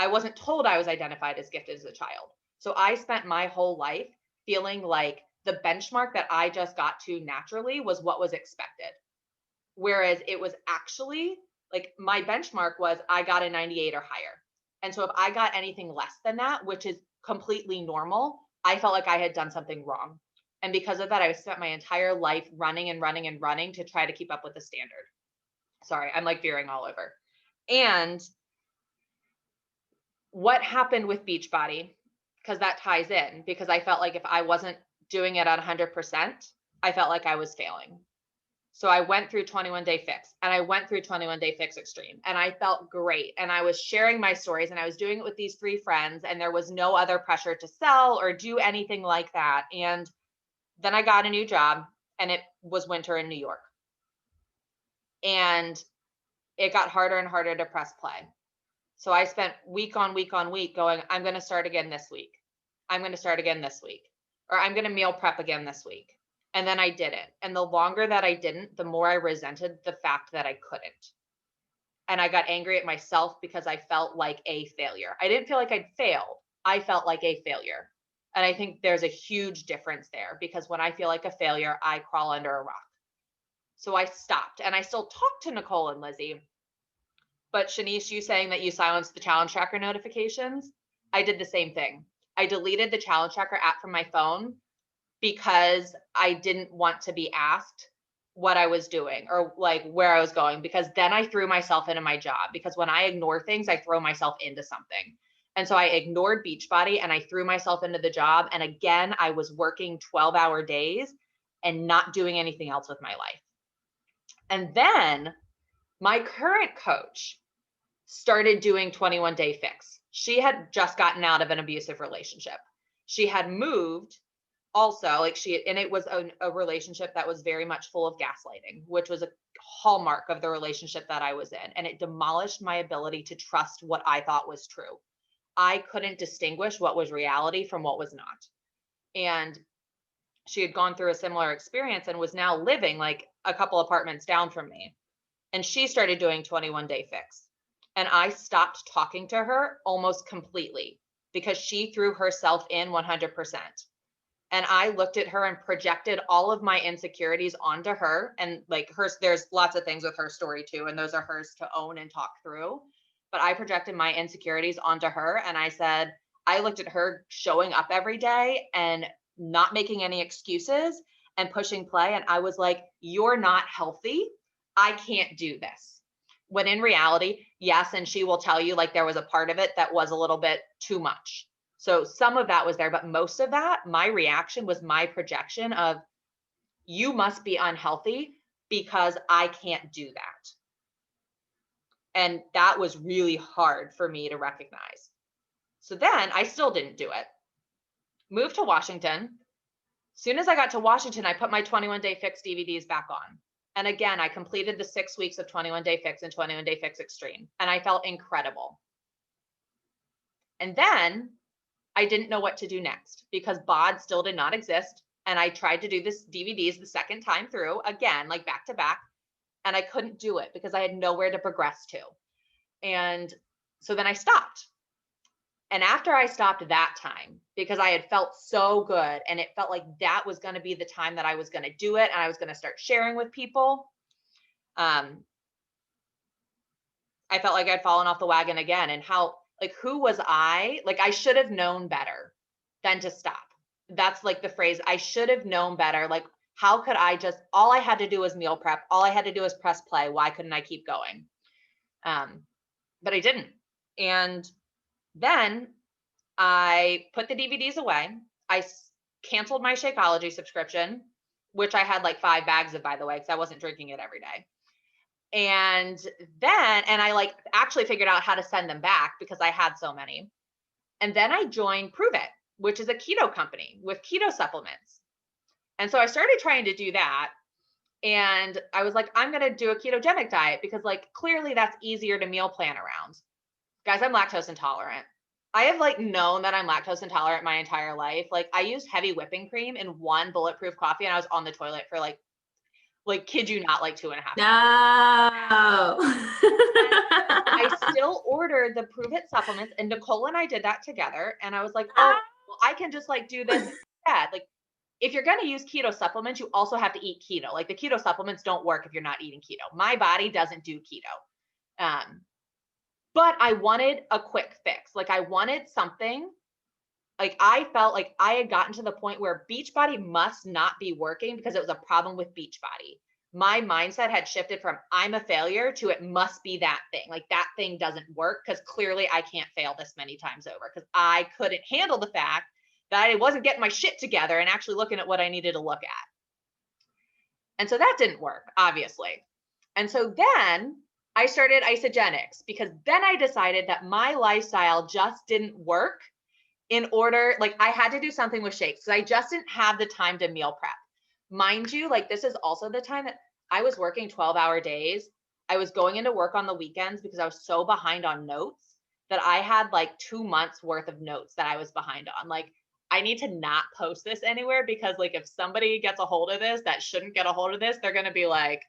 I wasn't told I was identified as gifted as a child. So I spent my whole life feeling like the benchmark that I just got to naturally was what was expected. Whereas it was actually like my benchmark was I got a 98 or higher. And so if I got anything less than that, which is completely normal, I felt like I had done something wrong. And because of that, I spent my entire life running and running and running to try to keep up with the standard. Sorry, I'm like veering all over. And what happened with Beachbody, because that ties in, because I felt like if I wasn't doing it at 100%, I felt like I was failing. So I went through 21 Day Fix and I went through 21 Day Fix Extreme and I felt great. And I was sharing my stories and I was doing it with these 3 friends and there was no other pressure to sell or do anything like that. And then I got a new job and it was winter in New York. And it got harder and harder to press play. So I spent week on week on week going, I'm going to start again this week. I'm going to start again this week. Or I'm going to meal prep again this week. And then I didn't. And the longer that I didn't, the more I resented the fact that I couldn't. And I got angry at myself because I felt like a failure. I didn't feel like I'd failed. I felt like a failure. And I think there's a huge difference there, because when I feel like a failure, I crawl under a rock. So I stopped, and I still talk to Nicole and Lizzie. But Shanice, you saying that you silenced the challenge tracker notifications, I did the same thing. I deleted the challenge tracker app from my phone because I didn't want to be asked what I was doing or like where I was going, because then I threw myself into my job. Because when I ignore things, I throw myself into something. And so I ignored Beachbody and I threw myself into the job. And again, I was working 12-hour days and not doing anything else with my life. And then my current coach started doing 21 Day Fix. She had just gotten out of an abusive relationship. She had moved also, and it was a relationship that was very much full of gaslighting, which was a hallmark of the relationship that I was in. And it demolished my ability to trust what I thought was true. I couldn't distinguish what was reality from what was not. And she had gone through a similar experience and was now living like a couple apartments down from me. And she started doing 21 Day Fix. And I stopped talking to her almost completely because she threw herself in 100%. And I looked at her and projected all of my insecurities onto her. And like hers, there's lots of things with her story too. And those are hers to own and talk through. But I projected my insecurities onto her. And I said, I looked at her showing up every day and not making any excuses and pushing play. And I was like, you're not healthy. I can't do this. When in reality, yes. And she will tell you like there was a part of it that was a little bit too much. So some of that was there, but most of that, my reaction was my projection of, you must be unhealthy because I can't do that. And that was really hard for me to recognize. So then I still didn't do it. Moved to Washington. Soon as I got to Washington, I put my 21 Day Fix DVDs back on. And again, I completed the 6 weeks of 21 Day Fix and 21 Day Fix Extreme. And I felt incredible. And then I didn't know what to do next because BOD still did not exist and I tried to do this DVDs the second time through again, like back to back, and I couldn't do it because I had nowhere to progress to. And so then I stopped. And after I stopped that time, because I had felt so good and it felt like that was going to be the time that I was going to do it and I was going to start sharing with people, I felt like I'd fallen off the wagon again. And how, like, who was I? Like, I should have known better than to stop. That's like the phrase, I should have known better. Like, how could I just, all I had to do was meal prep. All I had to do was press play. Why couldn't I keep going? But I didn't. And then I put the DVDs away. I canceled my Shakeology subscription, which I had like 5 bags of, by the way, because I wasn't drinking it every day. And then, and I like actually figured out how to send them back because I had so many. And then I joined Prove It, which is a keto company with keto supplements. And so I started trying to do that. And I was like, I'm going to do a ketogenic diet because like clearly that's easier to meal plan around. Guys, I'm lactose intolerant. I have like known that I'm lactose intolerant my entire life. Like I used heavy whipping cream in 1 bulletproof coffee and I was on the toilet for like kid you not, like 2.5 hours. No. I still ordered the Prove It supplements and Nicole and I did that together. And I was like, oh, well, I can just like do this instead. Like if you're going to use keto supplements, you also have to eat keto. Like the keto supplements don't work if you're not eating keto. My body doesn't do keto. But I wanted a quick fix. Like I wanted something, like I felt like I had gotten to the point where Beachbody must not be working because it was a problem with Beachbody. My mindset had shifted from I'm a failure to it must be that thing. Like that thing doesn't work because clearly I can't fail this many times over because I couldn't handle the fact that I wasn't getting my shit together and actually looking at what I needed to look at. And so that didn't work, obviously. And so then I started Isagenix because then I decided that my lifestyle just didn't work in order, like I had to do something with shakes because I just didn't have the time to meal prep. Mind you, like this is also the time that I was working 12-hour days. I was going into work on the weekends because I was so behind on notes that I had like 2 months worth of notes that I was behind on. Like I need to not post this anywhere because like if somebody gets a hold of this that shouldn't get a hold of this, they're going to be like,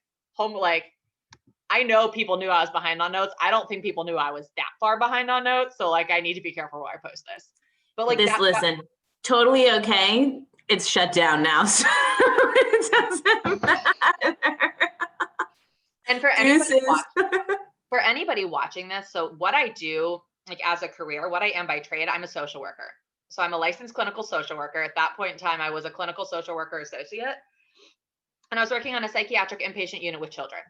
I know people knew I was behind on notes. I don't think people knew I was that far behind on notes. So like, I need to be careful where I post this. But like this, listen, totally okay. It's shut down now. So it doesn't matter. And for anybody watching this, so what I do like as a career, what I am by trade, I'm a social worker. So I'm a licensed clinical social worker. At that point in time, I was a clinical social worker associate. And I was working on a psychiatric inpatient unit with children.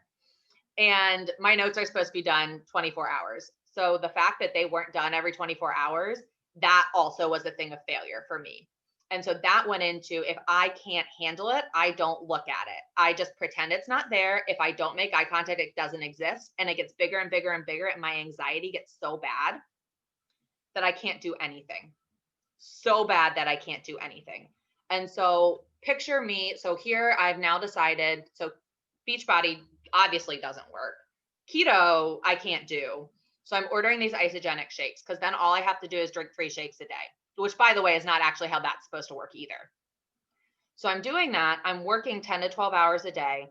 And my notes are supposed to be done 24 hours. So the fact that they weren't done every 24 hours, that also was a thing of failure for me. And so that went into, if I can't handle it, I don't look at it. I just pretend it's not there. If I don't make eye contact, it doesn't exist. And it gets bigger and bigger and bigger. And my anxiety gets so bad that I can't do anything. So bad that I can't do anything. And so picture me. So here I've now decided, so Beachbody obviously doesn't work. Keto, I can't do. So I'm ordering these Isagenix shakes because then all I have to do is drink 3 shakes a day, which by the way, is not actually how that's supposed to work either. So I'm doing that. I'm working 10 to 12 hours a day.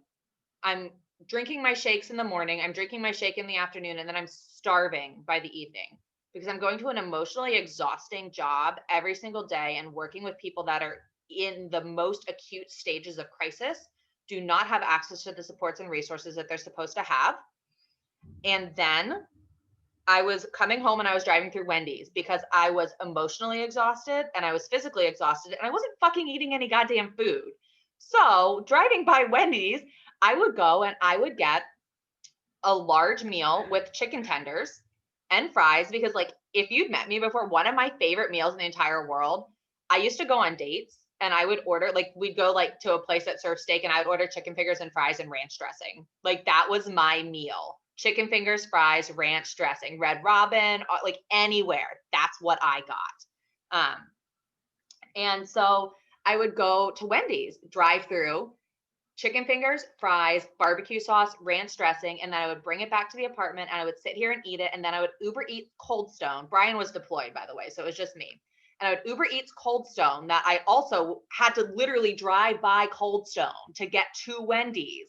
I'm drinking my shakes in the morning. I'm drinking my shake in the afternoon, and then I'm starving by the evening because I'm going to an emotionally exhausting job every single day and working with people that are in the most acute stages of crisis, do not have access to the supports and resources that they're supposed to have. And then I was coming home and I was driving through Wendy's because I was emotionally exhausted and I was physically exhausted and I wasn't fucking eating any goddamn food. So driving by Wendy's, I would go and I would get a large meal with chicken tenders and fries because like, if you'd met me before, one of my favorite meals in the entire world, I used to go on dates and I would order, like we'd go like to a place that served steak and I would order chicken fingers and fries and ranch dressing. Like that was my meal. Chicken fingers, fries, ranch dressing, Red Robin, like anywhere. That's what I got. And so I would go to Wendy's, drive through, chicken fingers, fries, barbecue sauce, ranch dressing, and then I would bring it back to the apartment and I would sit here and eat it. And then I would Uber eat Cold Stone. Brian was deployed, by the way, so it was just me. and I would Uber Eats Cold Stone that I also had to literally drive by Cold Stone to get to Wendy's.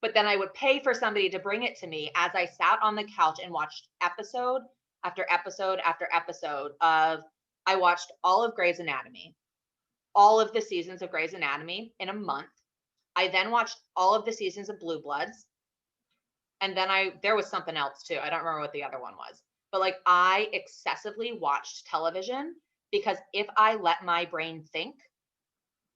But then I would pay for somebody to bring it to me as I sat on the couch and watched episode after episode after episode of, I watched all of Grey's Anatomy, all of the seasons of Grey's Anatomy in a month. I then watched all of the seasons of Blue Bloods. And then there was something else too. I don't remember what the other one was, but like I excessively watched television because if I let my brain think,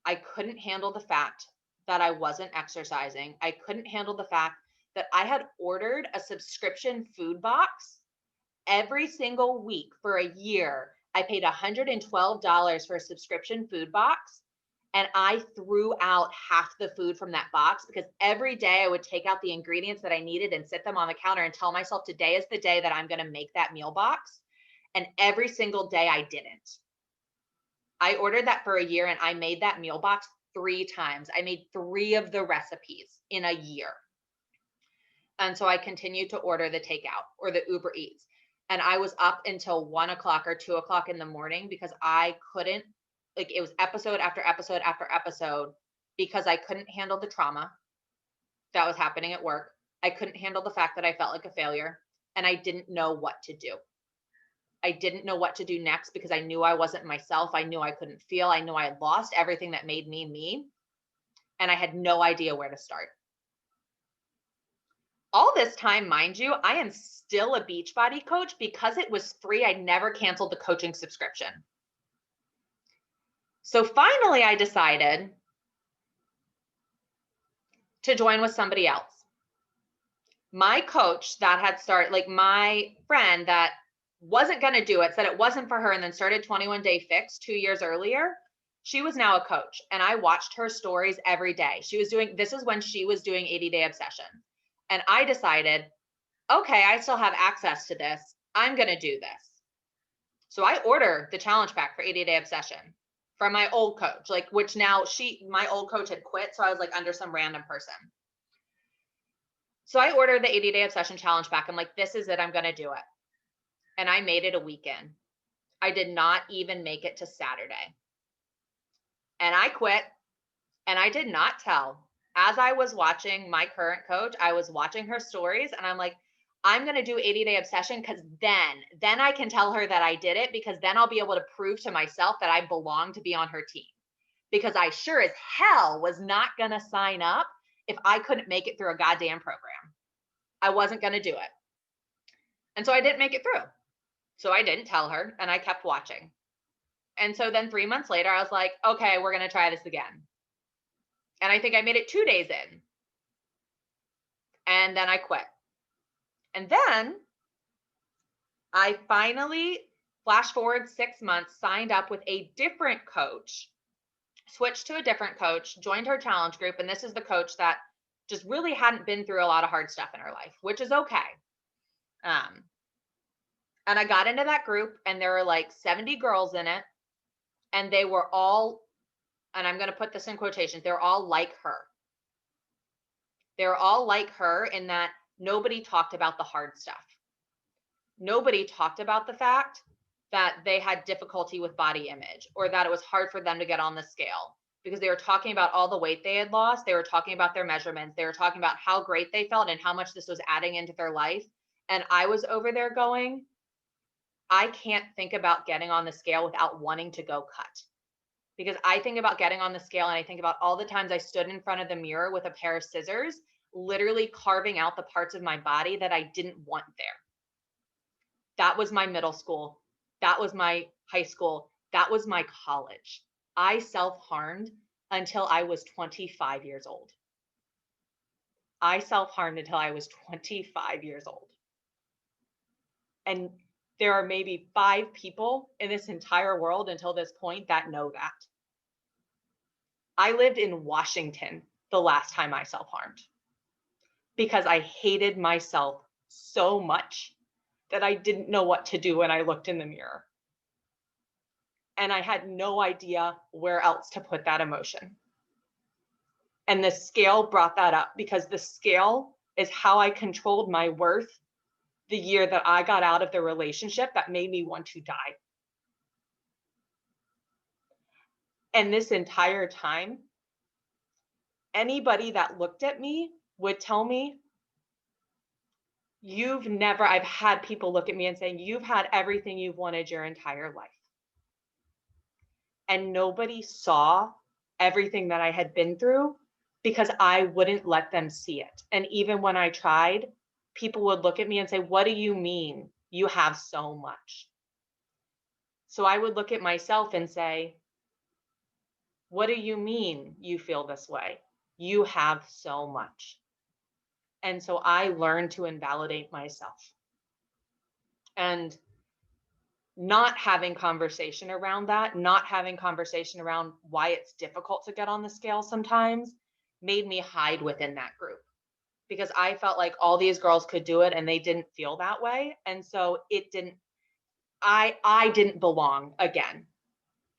I couldn't handle the fact that I wasn't exercising. I couldn't handle the fact that I had ordered a subscription food box every single week for a year. I paid $112 for a subscription food box. And I threw out half the food from that box because every day I would take out the ingredients that I needed and sit them on the counter and tell myself today is the day that I'm going to make that meal box. And every single day I didn't. I ordered that for a year and I made that meal box 3 times. I made 3 of the recipes in a year. And so I continued to order the takeout or the Uber Eats. And I was up until 1 o'clock or 2 o'clock in the morning because I couldn't, like it was episode after episode after episode because I couldn't handle the trauma that was happening at work. I couldn't handle the fact that I felt like a failure and I didn't know what to do. I didn't know what to do next because I knew I wasn't myself. I knew I couldn't feel. I knew I had lost everything that made me me. And I had no idea where to start. All this time, mind you, I am still a Beachbody coach because it was free. I never canceled the coaching subscription. So finally, I decided to join with somebody else. My coach that had started, like my friend that wasn't going to do it, said it wasn't for her, and then started 21 Day Fix 2 years earlier. She was now a coach, and I watched her stories every day. This is when she was doing 80 Day Obsession. And I decided, okay, I still have access to this. I'm going to do this. So I ordered the challenge pack for 80 Day Obsession from my old coach, like, which now my old coach had quit. So I was like under some random person. So I ordered the 80 Day Obsession challenge pack. I'm like, this is it. I'm going to do it. And I made it a weekend. I did not even make it to Saturday. And I quit. And I did not tell. As I was watching my current coach, I was watching her stories and I'm like, I'm going to do 80 Day Obsession because then I can tell her that I did it, because then I'll be able to prove to myself that I belong to be on her team, because I sure as hell was not going to sign up if I couldn't make it through a goddamn program. I wasn't going to do it. And so I didn't make it through. So I didn't tell her and I kept watching. And so then 3 months later, I was like, okay, we're going to try this again. And I think I made it 2 days in. And then I quit. And then I finally, flash forward 6 months, signed up with a different coach, switched to a different coach, joined her challenge group. And this is the coach that just really hadn't been through a lot of hard stuff in her life, which is okay. And I got into that group and there were like 70 girls in it. And they were all, and I'm going to put this in quotations, they're all like her. They're all like her in that nobody talked about the hard stuff. Nobody talked about the fact that they had difficulty with body image or that it was hard for them to get on the scale, because they were talking about all the weight they had lost. They were talking about their measurements. They were talking about how great they felt and how much this was adding into their life. And I was over there going, I can't think about getting on the scale without wanting to go cut. Because I think about getting on the scale and I think about all the times I stood in front of the mirror with a pair of scissors, literally carving out the parts of my body that I didn't want there. That was my middle school. That was my high school. That was my college. I self-harmed until I was 25 years old. I self-harmed until I was 25 years old. And there are maybe 5 people in this entire world until this point that know that. I lived in Washington the last time I self-harmed because I hated myself so much that I didn't know what to do when I looked in the mirror. And I had no idea where else to put that emotion. And the scale brought that up, because the scale is how I controlled my worth the year that I got out of the relationship that made me want to die. And this entire time, anybody that looked at me would tell me, I've had people look at me and saying, you've had everything you've wanted your entire life. And nobody saw everything that I had been through because I wouldn't let them see it. And even when I tried, people would look at me and say, what do you mean you have so much? So I would look at myself and say, what do you mean you feel this way? You have so much. And so I learned to invalidate myself. And not having conversation around that, not having conversation around why it's difficult to get on the scale sometimes, made me hide within that group, because I felt like all these girls could do it and they didn't feel that way. And so I didn't belong again.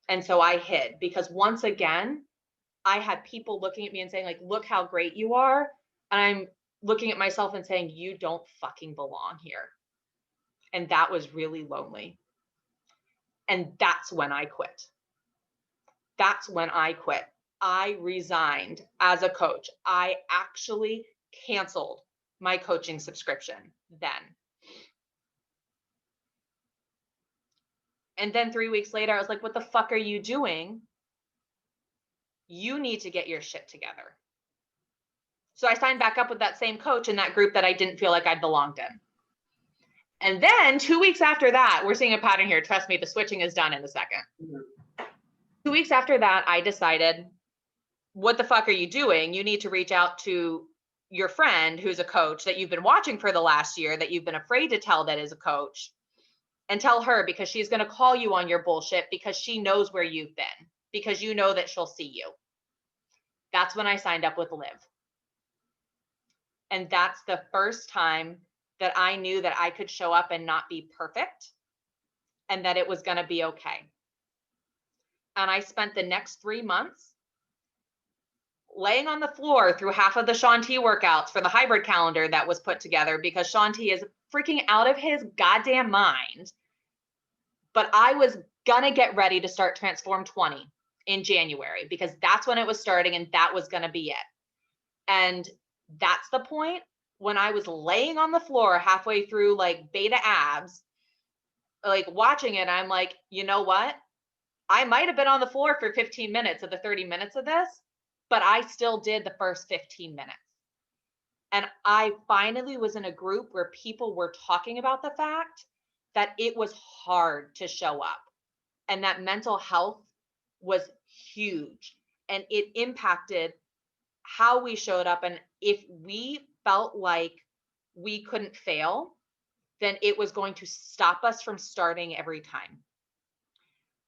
And so I hid, because once again, I had people looking at me and saying, like, look how great you are. And I'm looking at myself and saying, you don't fucking belong here. And that was really lonely. And that's when I quit. That's when I quit. I resigned as a coach. I actually canceled my coaching subscription then. And then 3 weeks later, I was like, what the fuck are you doing? You need to get your shit together. So I signed back up with that same coach in that group that I didn't feel like I belonged in. And then 2 weeks after that, we're seeing a pattern here. Trust me, the switching is done in a second. 2 weeks after that, I decided, what the fuck are you doing? You need to reach out to your friend who's a coach that you've been watching for the last year, that you've been afraid to tell that is a coach, and tell her, because she's going to call you on your bullshit, because she knows where you've been, because you know that she'll see you. That's when I signed up with Liv. And that's the first time that I knew that I could show up and not be perfect, and that it was going to be okay. And I spent the next 3 months laying on the floor through half of the Shaun T workouts for the hybrid calendar that was put together, because Shaun T is freaking out of his goddamn mind. But I was gonna get ready to start Transform 20 in January, because that's when it was starting and that was gonna be it. And that's the point when I was laying on the floor halfway through like beta abs, like watching it, I'm like, you know what? I might have been on the floor for 15 minutes of the 30 minutes of this, but I still did the first 15 minutes. And I finally was in a group where people were talking about the fact that it was hard to show up, and that mental health was huge, and it impacted how we showed up. And if we felt like we couldn't fail, then it was going to stop us from starting every time.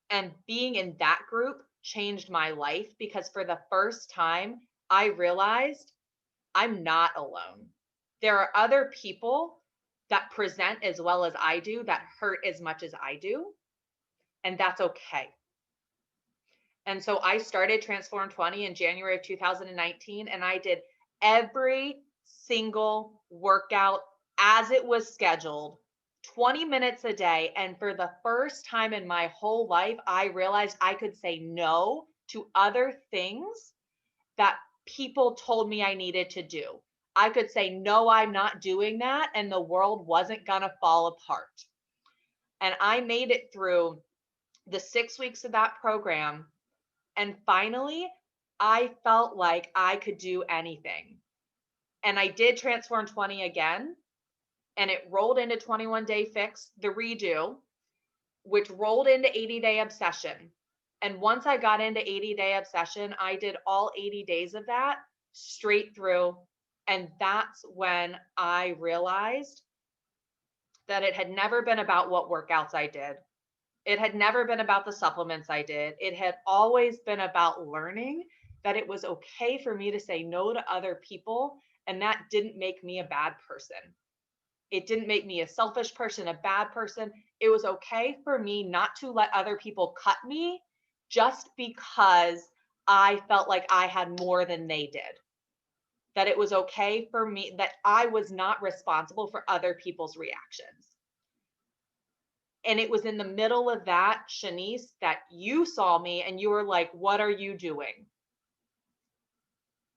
And being in that group changed my life, because for the first time, I realized I'm not alone. There are other people that present as well as I do, that hurt as much as I do, and that's okay. And so I started Transform 20 in January of 2019, and I did every single workout as it was scheduled, 20 minutes a day. And for the first time in my whole life, I realized I could say no to other things that people told me I needed to do. I could say, no, I'm not doing that, and the world wasn't gonna fall apart. And I made it through the 6 weeks of that program. And finally, I felt like I could do anything. And I did Transform 20 again, and it rolled into 21 Day Fix, the redo, which rolled into 80-day obsession. And once I got into 80-day obsession, I did all 80 days of that straight through. And that's when I realized that it had never been about what workouts I did. It had never been about the supplements I did. It had always been about learning that it was okay for me to say no to other people, and that didn't make me a bad person. It didn't make me a selfish person, a bad person. It was okay for me not to let other people cut me just because I felt like I had more than they did. That it was okay for me, that I was not responsible for other people's reactions. And it was in the middle of that, Shanice, that you saw me and you were like, what are you doing?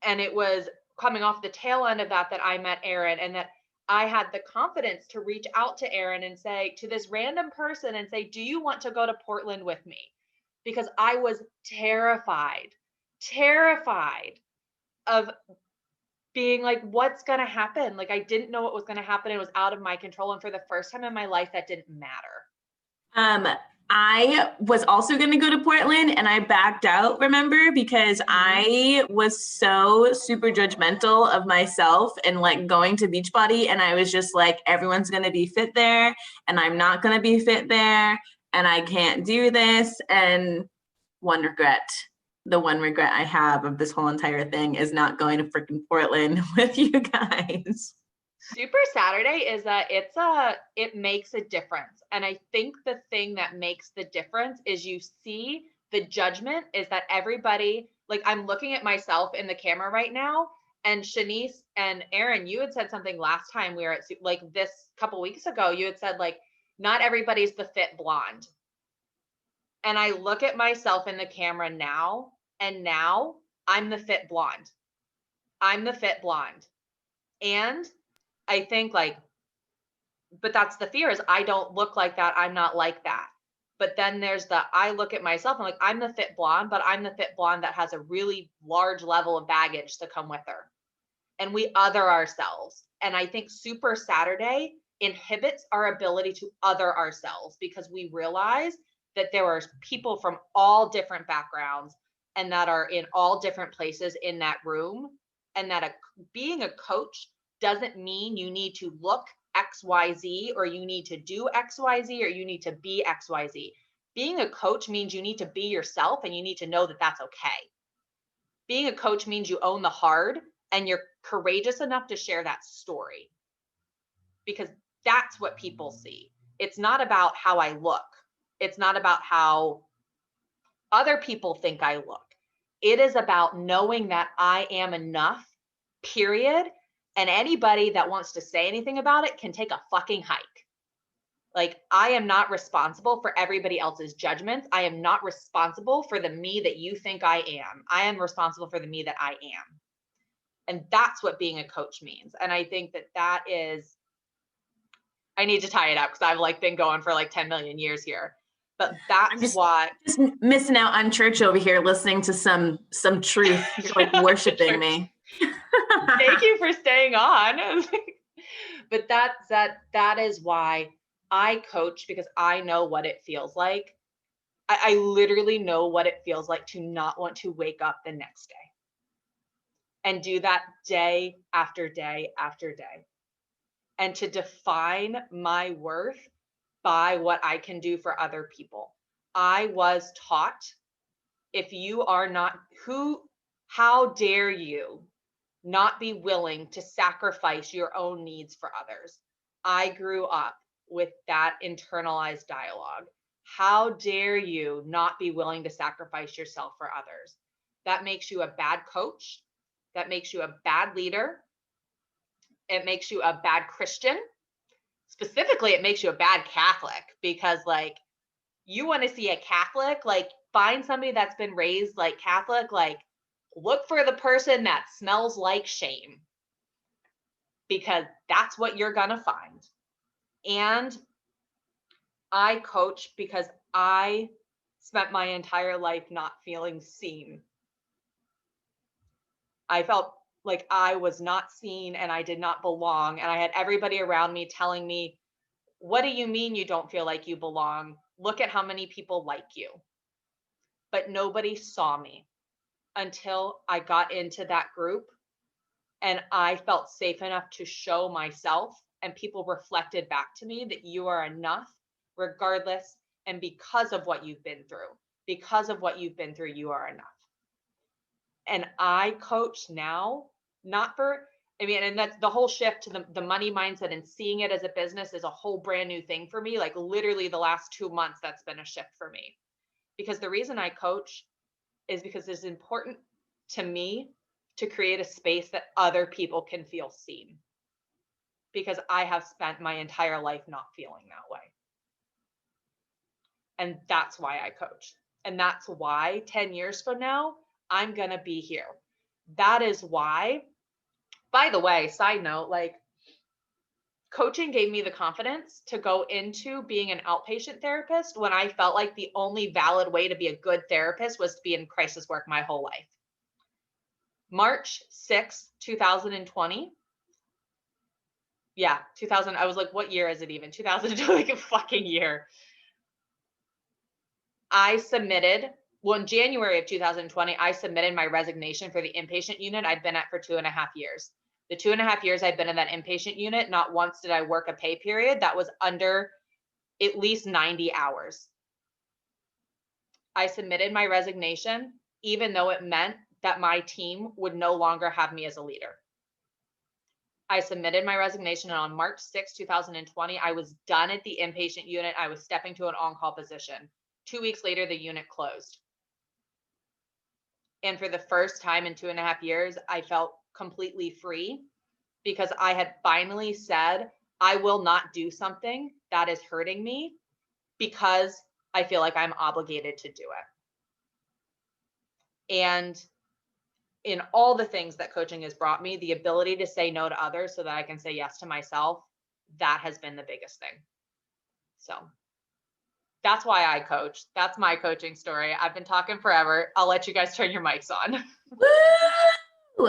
And it was coming off the tail end of that I met Erin, and that I had the confidence to reach out to Erin and say, to this random person, and say, do you want to go to Portland with me? Because I was terrified of being like, what's going to happen? Like, I didn't know what was going to happen. It was out of my control. And for the first time in my life, that didn't matter. I was also going to go to Portland and I backed out, remember, because I was so super judgmental of myself and like going to Beachbody. And I was just like, everyone's going to be fit there and I'm not going to be fit there and I can't do this. And the one regret I have of this whole entire thing is not going to freaking Portland with you guys. Super Saturday is that it makes a difference. And I think the thing that makes the difference is you see the judgment is that everybody, like I'm looking at myself in the camera right now, and Shanice and Erin, you had said something last time we were at, like this couple weeks ago, you had said like, not everybody's the fit blonde. And I look at myself in the camera now, and now I'm the fit blonde. I'm the fit blonde. And I think like, but that's the fear, is I don't look like that. I'm not like that. But then there's I look at myself and like, I'm the fit blonde, but I'm the fit blonde that has a really large level of baggage to come with her. And we other ourselves. And I think Super Saturday inhibits our ability to other ourselves, because we realize that there are people from all different backgrounds and that are in all different places in that room. And that being a coach doesn't mean you need to look XYZ, or you need to do XYZ, or you need to be XYZ. Being a coach means you need to be yourself, and you need to know that that's okay. Being a coach means you own the hard and you're courageous enough to share that story, because that's what people see. It's not about how I look. It's not about how other people think I look. It is about knowing that I am enough, period. And anybody that wants to say anything about it can take a fucking hike. Like, I am not responsible for everybody else's judgments. I am not responsible for the me that you think I am. I am responsible for the me that I am. And that's what being a coach means. And I think that is, I need to tie it up because I've like been going for like 10 million years here. But that's why. Just missing out on church over here, listening to some truth. You're like worshiping me. Thank you for staying on. But that is why I coach, because I know what it feels like. I literally know what it feels like to not want to wake up the next day and do that day after day after day, and to define my worth by what I can do for other people. I was taught, if you are not, how dare you not be willing to sacrifice your own needs for others? I grew up with that internalized dialogue. How dare you not be willing to sacrifice yourself for others? That makes you a bad coach. That makes you a bad leader. It makes you a bad Christian. Specifically, it makes you a bad Catholic, because like, you want to see a Catholic, like find somebody that's been raised like Catholic, like look for the person that smells like shame, because that's what you're going to find. And I coach because I spent my entire life not feeling seen. I felt like I was not seen and I did not belong. And I had everybody around me telling me, what do you mean you don't feel like you belong? Look at how many people like you. But nobody saw me until I got into that group and I felt safe enough to show myself, and people reflected back to me that you are enough regardless, and because of what you've been through. Because of what you've been through, you are enough. And I coach now, not for, I mean, and that's the whole shift to the money mindset and seeing it as a business is a whole brand new thing for me. Like literally the last 2 months, that's been a shift for me. Because the reason I coach is because it's important to me to create a space that other people can feel seen. Because I have spent my entire life not feeling that way. And that's why I coach. And that's why 10 years from now, I'm going to be here. That is why, by the way, side note, like coaching gave me the confidence to go into being an outpatient therapist when I felt like the only valid way to be a good therapist was to be in crisis work my whole life. March 6th, 2020. Yeah, 2000. I was like, what year is it even? 2020, like a fucking year. I submitted, well, in January of 2020, I submitted my resignation for the inpatient unit I'd been at for 2.5 years. The 2.5 years I've been in that inpatient unit, not once did I work a pay period that was under at least 90 hours. I submitted my resignation, even though it meant that my team would no longer have me as a leader. I submitted my resignation, and on March 6, 2020, I was done at the inpatient unit. I was stepping to an on-call position. 2 weeks later, the unit closed. And for the first time in 2.5 years, I felt completely free because I had finally said, I will not do something that is hurting me because I feel like I'm obligated to do it. And in all the things that coaching has brought me, the ability to say no to others so that I can say yes to myself, that has been the biggest thing. So that's why I coach. That's my coaching story. I've been talking forever. I'll let you guys turn your mics on. Woo!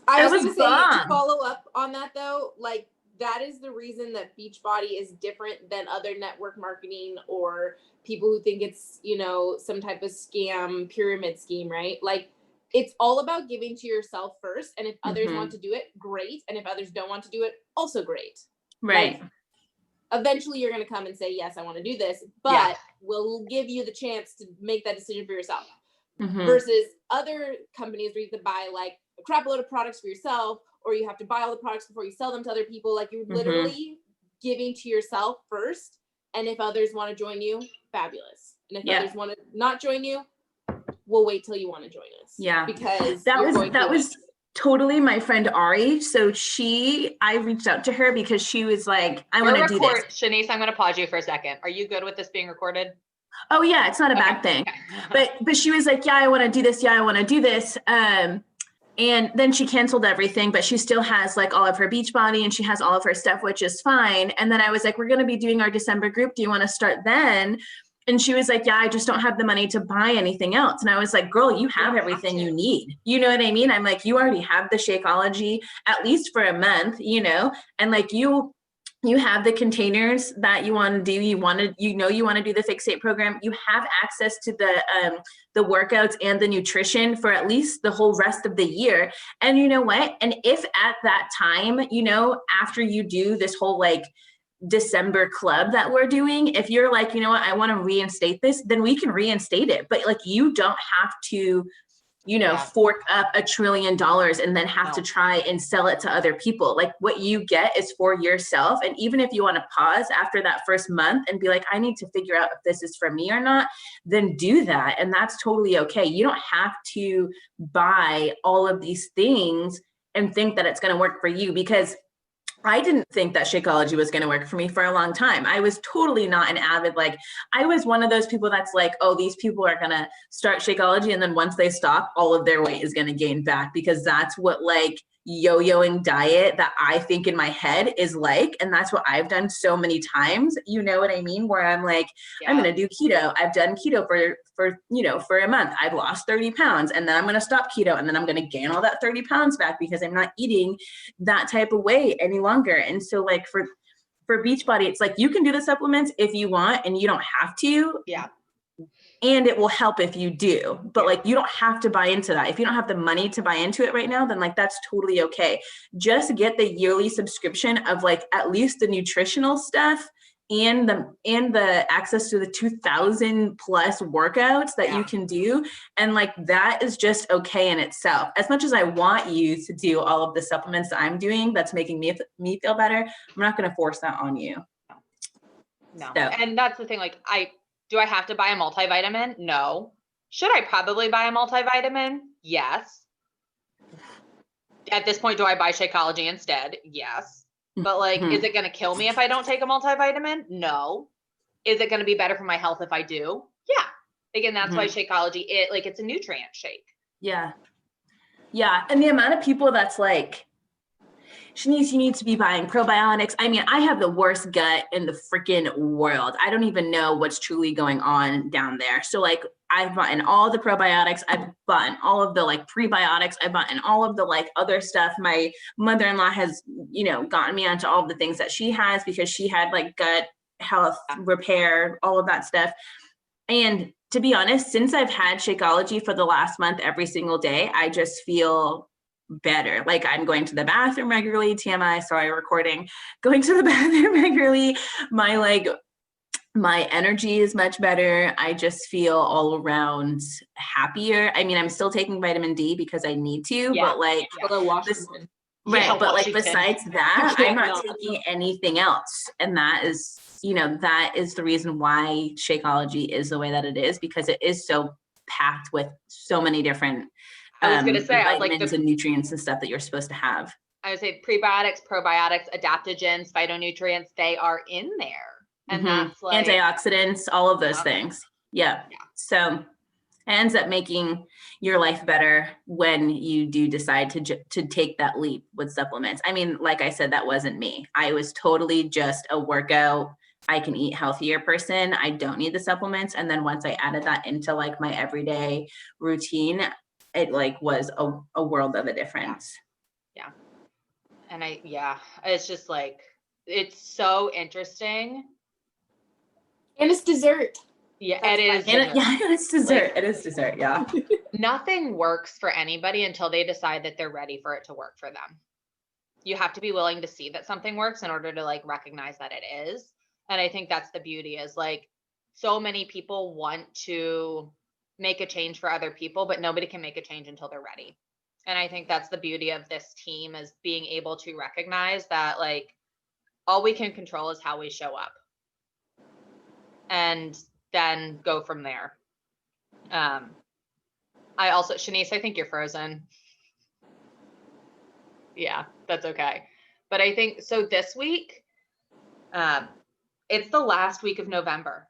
I That was was going to say, to bomb. follow up on that though, like that is the reason that Beachbody is different than other network marketing or people who think it's, you know, some type of scam pyramid scheme, right? Like it's all about giving to yourself first. And if others want to do it, great. And if others don't want to do it, also great. Right. Like, eventually you're going to come and say, yes, I want to do this, but we'll give you the chance to make that decision for yourself. Versus other companies where you have to buy like a crap load of products for yourself, or you have to buy all the products before you sell them to other people. Like you're literally giving to yourself first. And if others want to join you, fabulous. And if others want to not join you, we'll wait till you want to join us. Yeah. Because that was totally my friend Ari. So I reached out to her because she was like, I want to do this. Shanice, I'm going to pause you for a second. Are you good with this being recorded? Oh yeah, it's not a bad thing. But she was like, yeah, I want to do this. Yeah, I want to do this. And then she canceled everything, but she still has like all of her Beachbody and she has all of her stuff, which is fine. And then I was like, we're going to be doing our December group. Do you want to start then? And she was like, yeah, I just don't have the money to buy anything else. And I was like, girl, you have everything you need. You know what I mean? I'm like, you already have the Shakeology at least for a month, you know, and like you have the containers that you want to do. You want to do the Fixate program. You have access to the workouts and the nutrition for at least the whole rest of the year. And you know what? And if at that time, you know, after you do this whole like December club that we're doing, if you're like, you know what, I want to reinstate this, then we can reinstate it. But like, you don't have to, you know, fork up $1 trillion and then have to try and sell it to other people. Like what you get is for yourself. And even if you want to pause after that first month and be like, I need to figure out if this is for me or not, then do that. And that's totally okay. You don't have to buy all of these things and think that it's going to work for you, because I didn't think that Shakeology was going to work for me for a long time. I was totally not an avid, like, I was one of those people that's like, oh, these people are going to start Shakeology, and then once they stop, all of their weight is going to gain back, because that's what like yo-yoing diet that I think in my head is like. And that's what I've done so many times. You know what I mean? Where I'm like, I'm going to do keto. I've done keto for a month. I've lost 30 pounds, and then I'm going to stop keto, and then I'm going to gain all that 30 pounds back because I'm not eating that type of way any longer. And so like for Beachbody, it's like, you can do the supplements if you want, and you don't have to. Yeah. And it will help if you do, but like, you don't have to buy into that. If you don't have the money to buy into it right now, then like, that's totally okay. Just get the yearly subscription of like at least the nutritional stuff and the access to the 2,000 plus workouts that you can do. And like, that is just okay in itself. As much as I want you to do all of the supplements that I'm doing, that's making me feel better, I'm not going to force that on you. No. So. And that's the thing. Like, do I have to buy a multivitamin? No. Should I probably buy a multivitamin? Yes. At this point, do I buy Shakeology instead? Yes. But like, is it going to kill me if I don't take a multivitamin? No. is it going to be better for my health if I do? Yeah. Again, that's why Shakeology, it's a nutrient shake. Yeah. Yeah. And the amount of people that's like, Shanice, you need to be buying probiotics. I mean, I have the worst gut in the freaking world. I don't even know what's truly going on down there. So like, I've bought in all the probiotics. I've bought in all of the like prebiotics. I've bought in all of the like other stuff. My mother-in-law has, you know, gotten me onto all of the things that she has because she had like gut health repair, all of that stuff. And to be honest, since I've had Shakeology for the last month, every single day, I just feel better. Like I'm going to the bathroom regularly. TMI, sorry, recording. Going to the bathroom regularly. My energy is much better. I just feel all around happier. I mean, I'm still taking vitamin D because I need to, but like, Washington. right. But like, besides that, I'm not taking anything else. And that is, you know, that is the reason why Shakeology is the way that it is, because it is so packed with so many different I was going to say, vitamins and nutrients and stuff that you're supposed to have. I would say prebiotics, probiotics, adaptogens, phytonutrients, they are in there. And that's like antioxidants, all of those things. Yeah. So it ends up making your life better when you do decide to take that leap with supplements. I mean, like I said, that wasn't me. I was totally just a workout, I can eat healthier person. I don't need the supplements. And then once I added that into like my everyday routine, it like was a world of a difference. Yeah. And it's just like, it's so interesting. And it's dessert. Yeah, it is. It's dessert. It is dessert. Yeah. Nothing works for anybody until they decide that they're ready for it to work for them. You have to be willing to see that something works in order to like recognize that it is. And I think that's the beauty, is like so many people want to make a change for other people, but nobody can make a change until they're ready. And I think that's the beauty of this team, is being able to recognize that like all we can control is how we show up, and then go from there. I also, Shanice, I think you're frozen. Yeah, that's okay. But I think, so this week, it's the last week of November.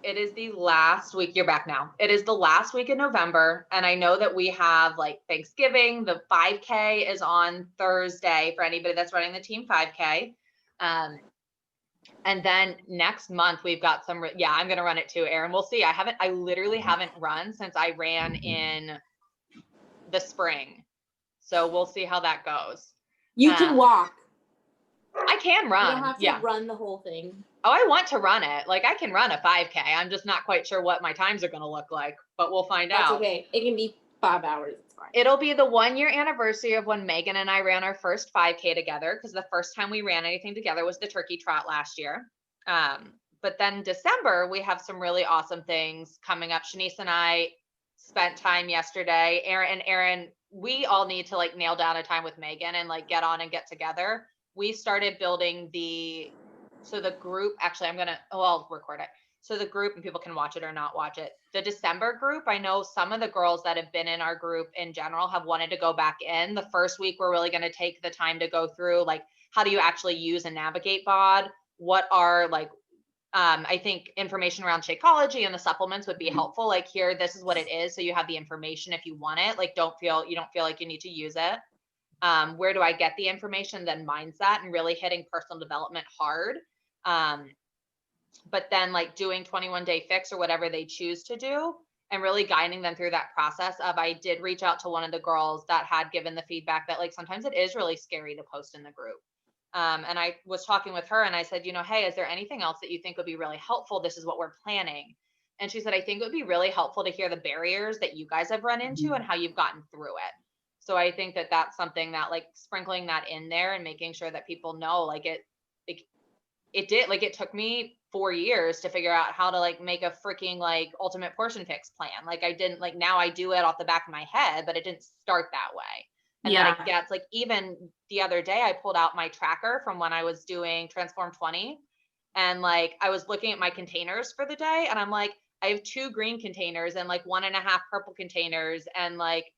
It is the last week. You're back now. It is the last week in November. And I know that we have like Thanksgiving. The 5K is on Thursday for anybody that's running the team 5K. And then next month we've got some, I'm going to run it too, Erin. We'll see. I literally haven't run since I ran in the spring. So we'll see how that goes. You can walk. I can run. You don't have to run the whole thing. Oh, I want to run it. Like I can run a 5K. I'm just not quite sure what my times are going to look like, but we'll find out. That's okay. It can be 5 hours. It's fine. It'll be the 1-year anniversary of when Megan and I ran our first 5K together, because the first time we ran anything together was the turkey trot last year. But then December, we have some really awesome things coming up. Shanice and I spent time yesterday. Erin, we all need to like nail down a time with Megan and like get on and get together. We started building the group, actually I'll record it. So the group, and people can watch it or not watch it. The December group, I know some of the girls that have been in our group in general have wanted to go back in. The first week, we're really going to take the time to go through like, how do you actually use and navigate BOD? What are like, I think information around Shakeology and the supplements would be helpful. Like here, this is what it is. So you have the information if you want it. Like you don't feel like you need to use it. Where do I get the information? Then mindset and really hitting personal development hard. But then like doing 21-day fix or whatever they choose to do, and really guiding them through that process of, I did reach out to one of the girls that had given the feedback that like, sometimes it is really scary to post in the group. And I was talking with her and I said, hey, is there anything else that you think would be really helpful? This is what we're planning. And she said, I think it would be really helpful to hear the barriers that you guys have run into and how you've gotten through it. So I think that that's something that like sprinkling that in there and making sure that people know, like it took me 4 years to figure out how to like make a freaking like ultimate portion fix plan. Like I didn't like, now I do it off the back of my head, but it didn't start that way. And then it gets like, even the other day I pulled out my tracker from when I was doing Transform 20. And like, I was looking at my containers for the day and I'm like, I have 2 green containers and like 1.5 purple containers. And like,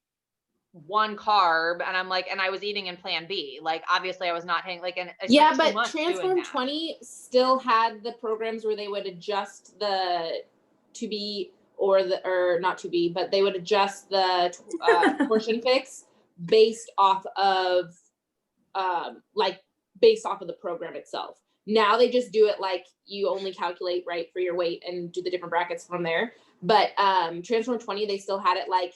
one carb, and I'm like, and I was eating in plan B. Like, obviously I was not hitting like, and I Yeah, spent 2 but months doing Transform that. 20 still had the programs where they would adjust the to be or not to be, but they would adjust the portion fix based off of based off of the program itself. Now they just do it like you only calculate right for your weight and do the different brackets from there. But Transform 20, they still had it like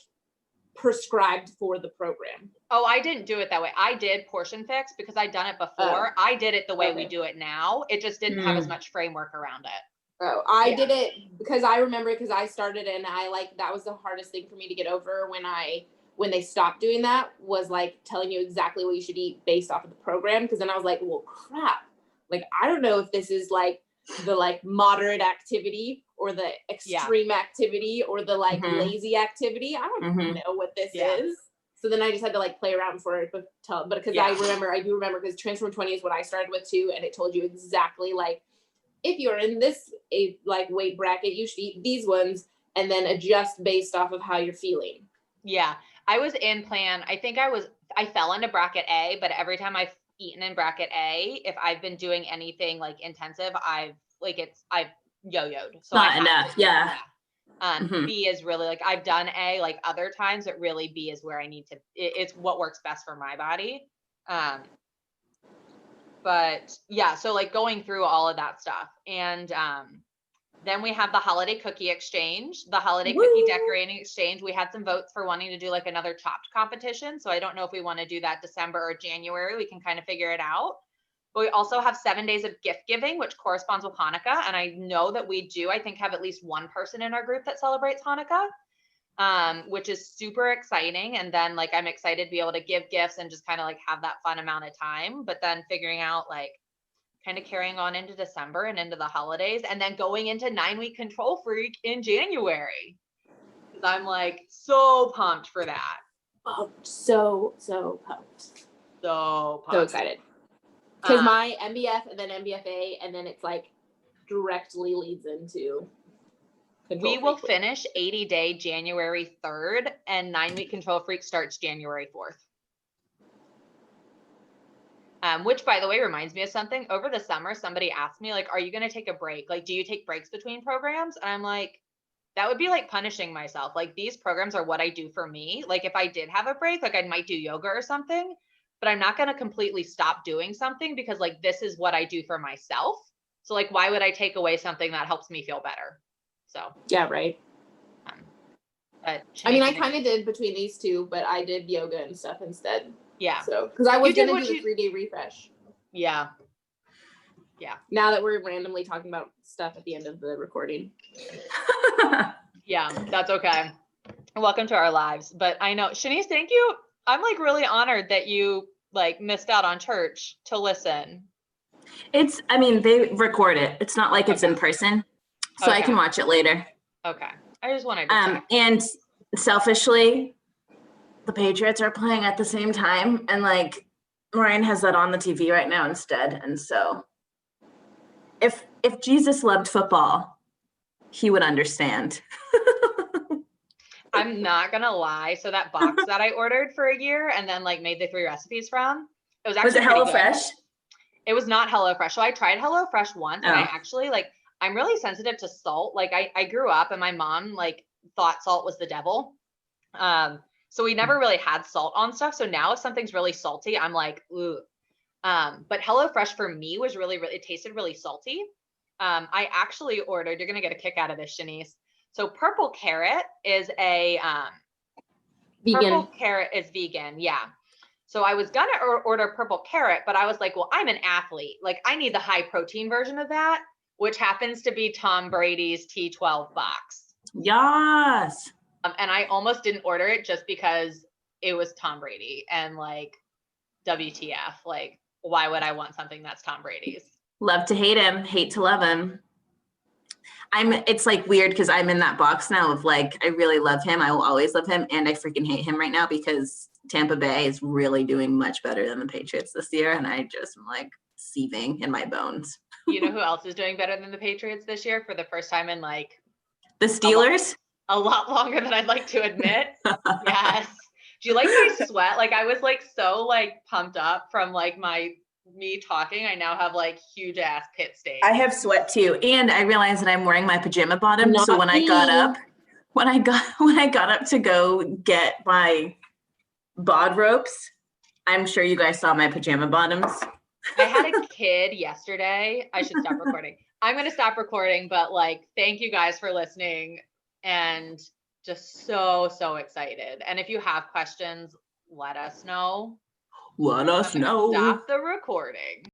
prescribed for the program. Oh, I didn't do it that way. I did portion fix because I'd done it before. I did it the way we do it now. It just didn't have as much framework around it. Oh, I did it because I remember because I started and I like that was the hardest thing for me to get over when they stopped doing that was like telling you exactly what you should eat based off of the program. Because then I was like, well, crap. Like, I don't know if this is like the like moderate activity or the extreme activity or the like lazy activity. I don't know what this is. So then I just had to like play around for it, but because I do remember because Transform 20 is what I started with too. And it told you exactly like, if you're in this like weight bracket, you should eat these ones and then adjust based off of how you're feeling. Yeah. I was in plan. I think I fell into bracket A, but every time I've eaten in bracket A, if I've been doing anything like intensive, I've yo-yoed. So not enough. Yeah. B is really like, I've done A like other times, but really B is where I need to, it's what works best for my body. But yeah, so like going through all of that stuff. And then we have the holiday cookie exchange, the holiday cookie decorating exchange. We had some votes for wanting to do like another Chopped competition. So I don't know if we want to do that December or January. We can kind of figure it out. But we also have 7 days of gift giving, which corresponds with Hanukkah. And I know that we do, I think, have at least one person in our group that celebrates Hanukkah, which is super exciting. And then like, I'm excited to be able to give gifts and just kind of like have that fun amount of time, but then figuring out like kind of carrying on into December and into the holidays and then going into 9-week Control Freak in January. Cause I'm like so pumped for that. Oh, so pumped. So pumped. So excited. Because my MBF and then MBFA, and then it's like directly leads into Control We will Freak. finish 80-day January 3rd and 9-week Control Freak starts January 4th. Which by the way, reminds me of something. Over the summer, somebody asked me like, are you going to take a break? Like, do you take breaks between programs? And I'm like, that would be like punishing myself. Like these programs are what I do for me. Like if I did have a break, like I might do yoga or something, but I'm not going to completely stop doing something because like, this is what I do for myself. So like, why would I take away something that helps me feel better? So. Yeah, right. But I mean, I kind of did between these two, but I did yoga and stuff instead. Yeah. So, because I was going to do the 3-day refresh. Yeah. Yeah. Now that we're randomly talking about stuff at the end of the recording. Yeah, that's okay. Welcome to our lives. But I know, Shanice, thank you. I'm like really honored that you like missed out on church to listen. I mean, they record it. It's not like it's in person. So I can watch it later. Okay. I just wanted to check. And selfishly, the Patriots are playing at the same time. And like, Ryan has that on the TV right now instead. And so if Jesus loved football, he would understand. I'm not gonna lie. So that box that I ordered for a year and then like made the 3 recipes from, it was actually HelloFresh? It was not HelloFresh. So I tried HelloFresh once and I actually like, I'm really sensitive to salt. Like I grew up and my mom like thought salt was the devil. So we never really had salt on stuff. So now if something's really salty, I'm like, ooh. But HelloFresh for me was really, it tasted really salty. I actually ordered, you're going to get a kick out of this, Shanice. So Purple Carrot is a, vegan. Purple Carrot is vegan. Yeah. So I was going to order Purple Carrot, but I was like, well, I'm an athlete. Like I need the high protein version of that, which happens to be Tom Brady's T12 box. Yes. And I almost didn't order it just because it was Tom Brady and like WTF, like why would I want something that's Tom Brady's? Love to hate him, hate to love him. It's like weird because I'm in that box now of like, I really love him. I will always love him. And I freaking hate him right now because Tampa Bay is really doing much better than the Patriots this year. And I just am like seething in my bones. You know who else is doing better than the Patriots this year for the first time in like the Steelers? A lot longer than I'd like to admit. Yes. Do you like my sweat? Like I was like so like pumped up from like me talking. I now have like huge ass pit stains. I have sweat too, and I realized that I'm wearing my pajama bottoms. Not So when I got me. up, when I got up to go get my bod ropes, I'm sure you guys saw my pajama bottoms. I had a kid yesterday. I should stop recording. I'm going to stop recording, but like, thank you guys for listening and just so excited. And if you have questions, let us know. Let us know. Stop the recording.